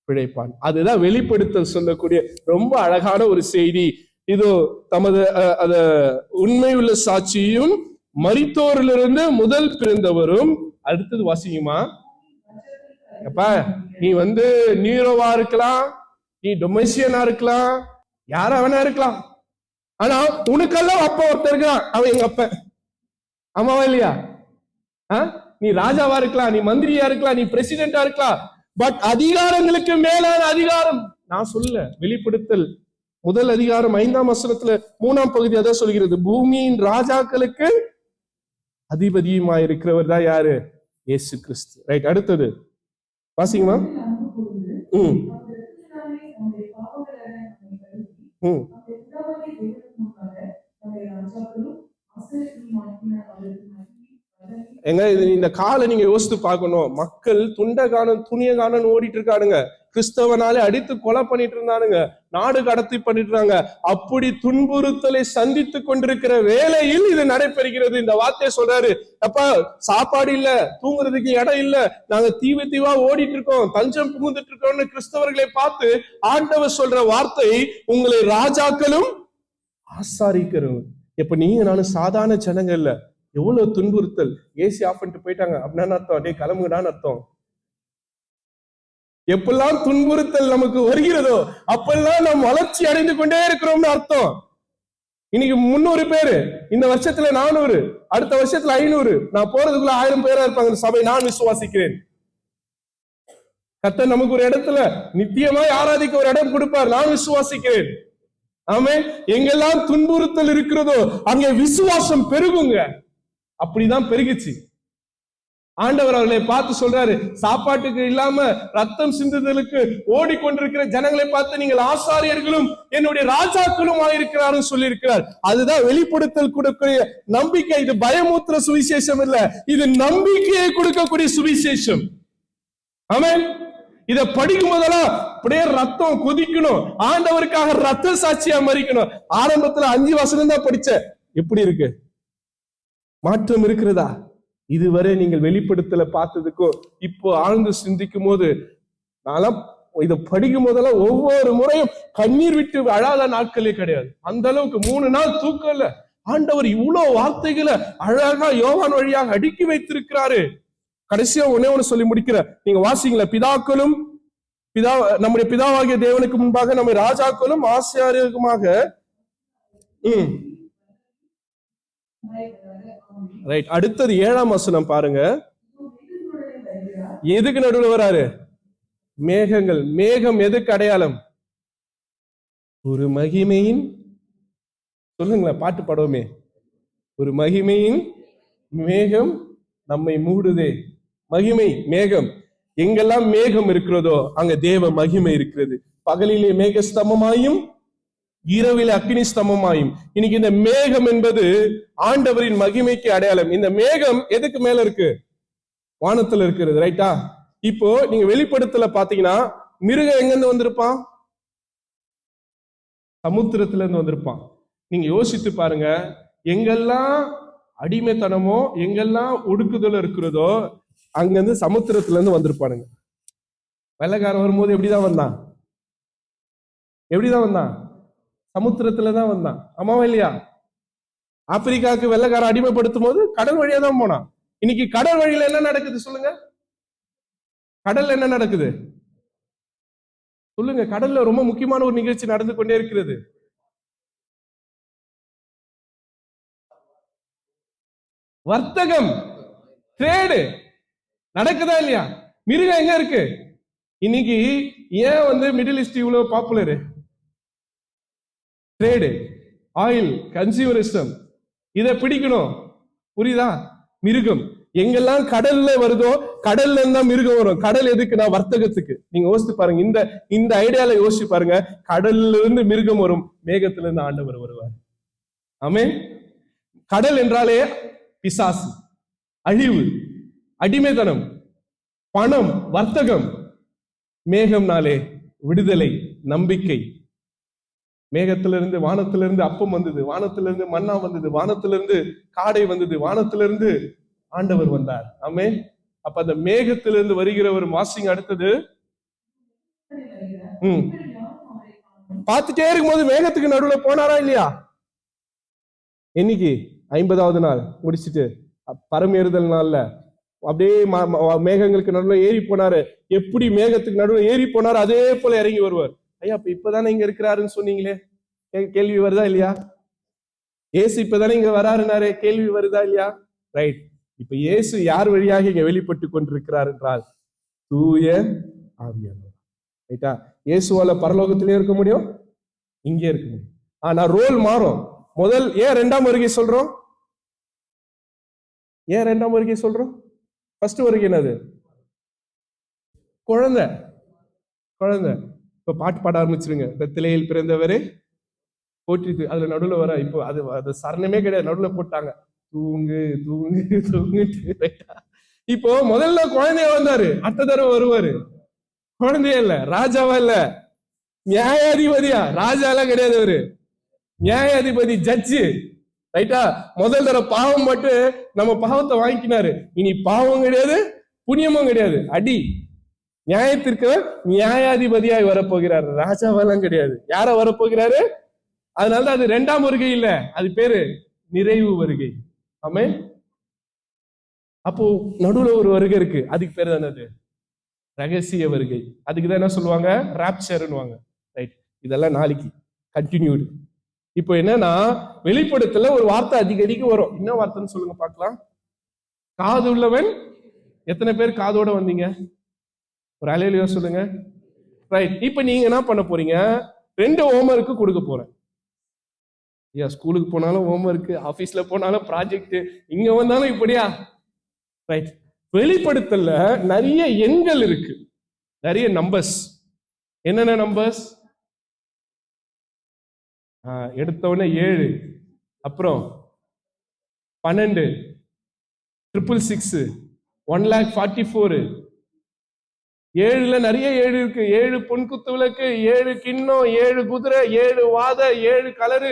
[SPEAKER 1] பிழைப்பான். அதுதான் வெளிப்படுத்தல் சொல்லக்கூடிய ரொம்ப அழகான ஒரு செய்தி. இதோ தமது உண்மையுள்ள சாட்சியும் மரித்தோரிலிருந்து முதல் பிறந்தவரும். அடுத்தது வாசிக்குமா? அப்பா நீ நீரோவா இருக்கலாம், நீ டொமேசியனா இருக்கலாம், யாரா வேணா இருக்கலாம். ஆனா உனக்கெல்லாம் அப்பா ஒருத்தர் இருக்கான், அவன் எங்க அப்ப. ஆமாவா இல்லையா? நீ ராஜாவா இருக்கலாம், நீ மந்திரியா இருக்கலாம், நீ பிரசிடென்டா இருக்கலாம். பட் அதிகாரங்களுக்கு மேலான அதிகாரம் நான் சொல்ல. வெளிப்படுத்தல் முதல் அதிகாரம் 5ஆம் வசனத்துல 3ஆம் பகுதி அதான் சொல்கிறது. பூமியின் ராஜாக்களுக்கு அதிபதியுமாய் இருக்கிறவர் தான் யாரு? இயேசு கிறிஸ்து. ரைட், அடுத்தது வாசிங்கம்மா. எங்க இந்த காலை நீங்க யோசித்து பார்க்கணும். மக்கள் துண்டகானம் துணியகானம் ஓடிட்டு இருக்கானுங்க. கிறிஸ்தவனாலே அடித்து கொலை பண்ணிட்டு இருந்தானுங்க, நாடு கடத்தி பண்ணிட்டு இருந்தாங்க. அப்படி துன்புறுத்தலை சந்தித்து கொண்டிருக்கிற வேளையில் இது நடைபெறுகிறது. இந்த வார்த்தையை சொல்றாரு, அப்ப சாப்பாடு இல்ல, தூங்குறதுக்கு இடம் இல்ல, நாங்க தீவா ஓடிட்டு இருக்கோம், தஞ்சம் புகுந்துட்டு இருக்கோம்னு கிறிஸ்தவர்களை பார்த்து ஆண்டவர் சொல்ற வார்த்தை, உங்களை ராஜாக்களும் ஆசாரிக்கிறோம். இப்ப நீங்க நானும் சாதாரண ஜனங்க இல்ல. எவ்வளவு துன்புறுத்தல். ஏசி ஆஃப் பண்ணிட்டு போயிட்டாங்க அப்படின்னா அர்த்தம், அப்படியே கிளம்புடான்னு அர்த்தம். எப்பெல்லாம் துன்புறுத்தல் நமக்கு வருகிறதோ அப்பெல்லாம் நாம் வளர்ச்சி அடைந்து கொண்டே இருக்கிறோம்னு அர்த்தம். இன்னைக்கு 300 பேரு, இந்த வருஷத்துல 400, அடுத்த வருஷத்துல 500, நான் போறதுக்குள்ள 1000 பேரா இருப்பாங்க சபை. நான் விசுவாசிக்கிறேன். கர்த்தர் நமக்கு ஒரு இடத்துல நித்தியமாய் ஆராதிக்க ஒரு இடம் கொடுப்பார். நான் விசுவாசிக்கிறேன். ஆமென். எங்கெல்லாம் துன்புறுத்தல் இருக்கிறதோ அங்கே விசுவாசம் பெருகுங்க. அப்படிதான் பெருகிச்சு. ஆண்டவர் அவர்களை பார்த்து சொல்றாரு, சாப்பாட்டுக்கு இல்லாம ரத்தம் சிந்துதலுக்கு ஓடிக்கொண்டிருக்கிற ஜனங்களை பார்த்து நீங்கள் ஆசாரியர்களும் என்னுடைய ராஜாக்களும் ஆயிருக்கிறாரும் சொல்லி இருக்கிறார். அதுதான் வெளிப்படுத்தல் கொடுக்கக்கூடிய நம்பிக்கை. இது பயமூத்திர சுவிசேஷம் இல்ல, இது நம்பிக்கையை கொடுக்கக்கூடிய சுவிசேஷம். ஆமென். இத படிக்கும் போதெல்லாம் அப்படியே ரத்தம் கொதிக்கணும். ஆண்டவருக்காக ரத்த சாட்சியா மறிக்கணும். ஆரம்பத்துல 5 வசனம் தான் படிச்ச. எப்படி இருக்கு? மாற்றம் இருக்கிறதா? இதுவரை நீங்கள் வெளிப்படுத்தல பார்த்ததுக்கும் இப்போ ஆழ்ந்து சிந்திக்கும் போது, நான் இதை படிக்கும் போதெல்லாம் ஒவ்வொரு முறையும் கண்ணீர் விட்டு அழாத நாட்களே கிடையாது. அந்த அளவுக்கு 3 நாள் தூக்கம் இல்ல. ஆண்டவர் இவ்வளவு வார்த்தைகளை அழகா யோவான் வழியாக அடுக்கி வைத்திருக்கிறாரு. கடைசியா ஒண்ணு சொல்லி முடிக்கிற, நீங்க வாசிங்கள, பிதாக்களும் நம்முடைய பிதாவாகிய தேவனுக்கு முன்பாக நம்ம ராஜாக்களும் ஆசாரியருக்குமாக. ரைட். அடுத்தது 7ஆம் வசனம் பாருங்க. எதுக்கு நடுவில் வராரு? மேகங்கள். மேகம் எதுக்கு அடையாளம்? ஒரு மகிமையின், சொல்லுங்களேன், பாட்டு பாடுவோமே, ஒரு மகிமையின் மேகம் நம்மை மூடுதே. மகிமை மேகம். எங்கெல்லாம் மேகம் இருக்கிறதோ அங்க தேவ மகிமை இருக்கிறது. பகலிலே மேக ஸ்தம்பமாயும் இரவிலே அக்கினி ஸ்தம்பமாயும். இன்னைக்கு இந்த மேகம் என்பது ஆண்டவரின் மகிமைக்கு அடையாளம். இந்த மேகம் எதுக்கு மேல இருக்கு? வானத்துல இருக்கிறது. ரைட்டா? இப்போ நீங்க வெளிப்படுத்தல பாத்தீங்கன்னா மிருகம் எங்க இருந்து வந்திருப்பான்? சமுத்திரத்துல இருந்து வந்திருப்பான். நீங்க யோசித்து பாருங்க, எங்கெல்லாம் அடிமைத்தனமோ எங்கெல்லாம் ஒடுக்குதல் இருக்கிறதோ அங்கிருந்து சமுத்திரத்துல இருந்து வந்திருப்பானுங்க. வெள்ளைக்காரன் வரும்போது எப்படிதான் வந்தான்? எப்படிதான் வந்தான்? சமுத்திரத்துலதான் வந்தான். ஆமாவா இல்லையா? ஆப்பிரிக்காவுக்கு வெள்ளைக்காரன் அடிமைப்படுத்தும் போது கடல் வழியா தான் போனான். இன்னைக்கு கடல் வழியில என்ன நடக்குது சொல்லுங்க? கடல்ல என்ன நடக்குது சொல்லுங்க? கடல்ல ரொம்ப முக்கியமான ஒரு நிகழ்ச்சி நடந்து கொண்டே இருக்கிறது. வர்த்தகம், ட்ரேடு நடக்குதா இல்லையா? மிருகம் எங்க இருக்கு? இன்னைக்கு ஏன் மிடில் ஈஸ்ட் இவ்வளவு பாப்புலரு? Trade, oil, consumerism. இதை பிடிக்கணும். புரியுதா? மிருகம் எங்கெல்லாம் கடல்ல வருதோ கடல்ல இருந்தா மிருகம் வரும். கடல் எதுக்குன்னா வர்த்தகத்துக்கு. நீங்க யோசிச்சு பாருங்க, இந்த ஐடியால யோசிச்சு பாருங்க. கடல்ல இருந்து மிருகம் வரும், மேகத்துல இருந்து ஆண்டவர் வருவார். ஆமென். கடல் என்றாலே பிசாசு, அழிவு, அடிமைத்தனம், பணம், வர்த்தகம். மேகம்னாலே விடுதலை, நம்பிக்கை. மேகத்திலிருந்து வானத்திலிருந்து அப்பம் வந்தது, வானத்திலிருந்து மன்னா வந்தது, வானத்திலிருந்து காடை வந்தது, வானத்திலிருந்து ஆண்டவர் வந்தார். ஆமென். அப்ப அந்த மேகத்திலிருந்து வருகிற ஒரு வாசிங்க. அடுத்தது பார்த்துட்டே இருக்கும்போது மேகத்துக்கு நடுவுல போனாரா இல்லையா? என்னைக்கு? 50வது நாள் முடிச்சுட்டு பரமேறுதல் நாள்ல அப்படியே மேகங்களுக்கு நடுவுல ஏறி போனாரு. எப்படி மேகத்துக்கு நடுவுல ஏறி போனாரு அதே போல இறங்கி வருவார். ஐயா, இப்ப இப்பதானே இங்க இருக்கிறாருன்னு சொன்னீங்களே, கேள்வி வருதா இல்லையா? ஏசு இப்பதானே இங்க வராருனாரு, கேள்வி வருதா இல்லையா? ரைட். இப்ப இயேசு யார் வழியாக இங்க வெளிப்பட்டு கொண்டிருக்கிறார் என்றால் தூய ஆவியானவர். ரைட்டா? இயேசுவால பரலோகத்திலே இருக்க முடியும், இங்கே இருக்க முடியும். ஆனா ரோல் மாறும். முதல் ஏன் 2ஆம் வருகை சொல்றோம்? ஏன் 2ஆம் வருகை சொல்றோம்? ஃபர்ஸ்ட் வருகை என்னது? குழந்தை. குழந்தை. இப்ப பாட்டு பாட ஆரம்பிச்சிருங்க. பெத்லகேமில் பிறந்தவரே போற்றி. அதுல நடுவுல வர இப்போ அது சரணமே கிடையாது, நடுவுல போட்டாங்க தூங்கு தூங்கு தூங்கு. இப்போ முதல்ல குழந்தைய வந்தாரு, அடுத்த தடவை வருவாரு. குழந்தையே இல்ல, ராஜாவா இல்ல, நியாயாதிபதியா. ராஜா எல்லாம் கிடையாது அவரு, நியாயாதிபதி, ஜட்ஜு. ரைட்டா? முதல் தடவை பாவம் பட்டு நம்ம பாவத்தை வாங்கிக்கினாரு. இனி பாவம் கிடையாது, புண்ணியமும் கிடையாது. அடி நியாயத்திற்கு நியாயாதிபதியாய் வரப்போகிறார். ராஜாவெல்லாம் கிடையாது. யார வரப்போகிறாரு? அதனால அது இரண்டாம் வருகை இல்ல, அது பேரு நிறைவு வருகை. ஆமே. அப்போ நடுவுல ஒரு வருகை இருக்கு, அதுக்கு பேரு தானது ரகசிய வருகை. அதுக்கு தான் என்ன சொல்லுவாங்க? ராப்சர்னுவாங்க. ரைட்? இதெல்லாம் நாளைக்கு கண்டினியூடு. இப்போ என்னன்னா, வெளிப்படுத்தல ஒரு வார்த்தை அடிக்கடிக்கு வரும். என்ன வார்த்தைன்னு சொல்லுங்க பார்க்கலாம். காது உள்ளவன். எத்தனை பேர் காதோட வந்தீங்க? ஒரு அலையிலையோ சொல்லுங்க. ரைட். இப்ப நீங்க என்ன பண்ண போறீங்க? 2 ஹோம்வொர்க்கு கொடுக்க போறேன். ஐயா, ஸ்கூலுக்கு போனாலும் ஹோம்வொர்க், ஆபீஸ்ல போனாலும் ப்ராஜெக்ட், இங்க வந்தாலும் இப்படியா? ரைட். வெளிப்படுத்தல நிறைய எண்கள் இருக்கு, நிறைய நம்பர்ஸ். என்னென்ன நம்பர்ஸ்? எடுத்தவொடனே 7, அப்புறம் 12, 666, 1,44. 7ல நிறைய 7 இருக்கு. 7 பொன்குத்து விளக்கு, 7 கிண்ணம், 7 குதிரை, 7 வாத, 7 கலரு,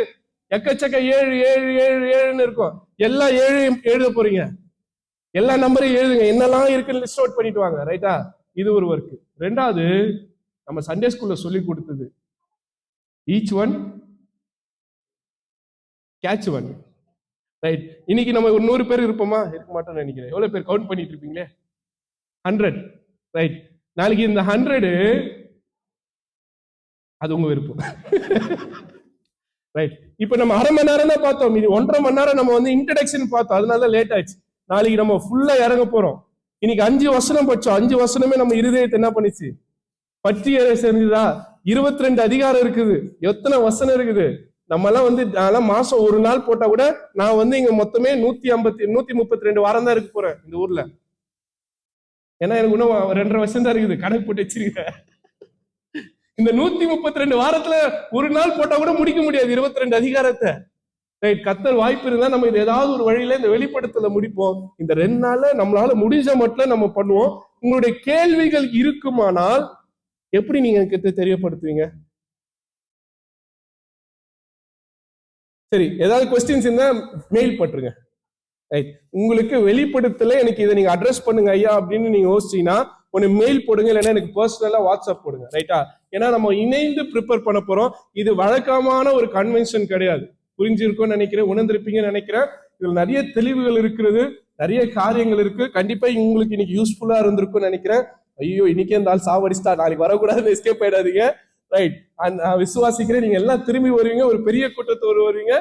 [SPEAKER 1] எக்கச்சக்க 7 7 7 7ன்னு இருக்கும். எல்லா 7 எழுத போறீங்க. எல்லா நம்பரையும் எழுதுங்க, என்னெல்லாம் இருக்குன்னு லிஸ்ட் அவுட் பண்ணிட்டு வாங்க. ரைட்டா? இது ஒரு ஒர்க். ரெண்டாவது, நம்ம சண்டே ஸ்கூல்ல சொல்லி கொடுத்தது, each one catch one. Right. இன்னைக்கு நம்ம ஒரு 100 பேர் இருப்போமா? இருக்க மாட்டோம்னு நினைக்கிறேன். எவ்வளவு பேர் கவுண்ட் பண்ணிட்டு இருப்பீங்களே? 100. ரைட். நாளைக்கு இந்த 100 அது உங்க விருப்பம். ரைட். இப்ப நம்ம அரை மணி நேரம் தான் பார்த்தோம், இது 1.5 மணி நேரம் நம்ம வந்து இன்ட்ரடக்ஷன் பார்த்தோம், அதனால லேட் ஆயிடுச்சு. நாளைக்கு நம்ம ஃபுல்லா இறங்க போறோம். இன்னைக்கு 5 வசனம் படிச்சோம். 5 வசனமே நம்ம இருதயத்தை என்ன பண்ணிச்சு? பற்றி செஞ்சதா? 22 அதிகாரம் இருக்குது. எத்தனை வசனம் இருக்குது? நம்ம எல்லாம் வந்து மாசம் ஒரு நாள் போட்டா கூட, நான் வந்து இங்க மொத்தமே 132 வாரம் தான் இருக்க போறேன் இந்த ஊர்ல. ஏன்னா எனக்கு இன்னும் 2.5 வருஷம் தான் இருக்குது, கணக்கு போட்டு வச்சிருக்கேன். இந்த 132 வாரத்துல ஒரு நாள் போட்டா கூட முடிக்க முடியாது 22 அதிகாரத்தை. கர்த்தர் வாய்ப்பு இருந்தா நம்ம இது ஏதாவது ஒரு வழியில இந்த வெளிப்படுத்தல முடிப்போம். இந்த 2 நாள்ல நம்மளால முடிஞ்ச மட்டும் நம்ம பண்ணுவோம். உங்களுடைய கேள்விகள் இருக்குமானால் எப்படி நீங்க கிட்ட தெரியப்படுத்துவீங்க? சரி, ஏதாவது கொஸ்டின்ஸ் இருந்தா மெயில் பண்றீங்க. ரைட். உங்களுக்கு வெளிப்படுத்தல எனக்கு இதை நீங்க அட்ரஸ் பண்ணுங்க ஐயா அப்படின்னு நீங்க யோசிச்சீங்கன்னா ஒன்னு மெயில் போடுங்க, இல்லைன்னா எனக்கு பர்சனலா வாட்ஸ்அப் போடுங்க. ரைட்டா? ஏன்னா நம்ம இணைந்து ப்ரிப்பேர் பண்ண போறோம். இது வழக்கமான ஒரு கன்வென்ஷன் கிடையாது. புரிஞ்சிருக்கும்னு நினைக்கிறேன், உணர்ந்திருப்பீங்கன்னு நினைக்கிறேன். இதுல நிறைய தெளிவுகள் இருக்கிறது, நிறைய காரியங்கள் இருக்கு. கண்டிப்பா உங்களுக்கு இன்னைக்கு யூஸ்ஃபுல்லா இருந்திருக்கும்னு நினைக்கிறேன். ஐயோ, இன்னைக்கே இந்த ஆள் சாவடிஸ்டா, நாளைக்கு வரக்கூடாதுன்னு எஸ்கேப் ஆயிடாதீங்க. ரைட். நான் விசுவாசிக்கிறேன், நீங்க எல்லாம் திரும்பி வருவீங்க, ஒரு பெரிய கூட்டத்தோடு வருவீங்க.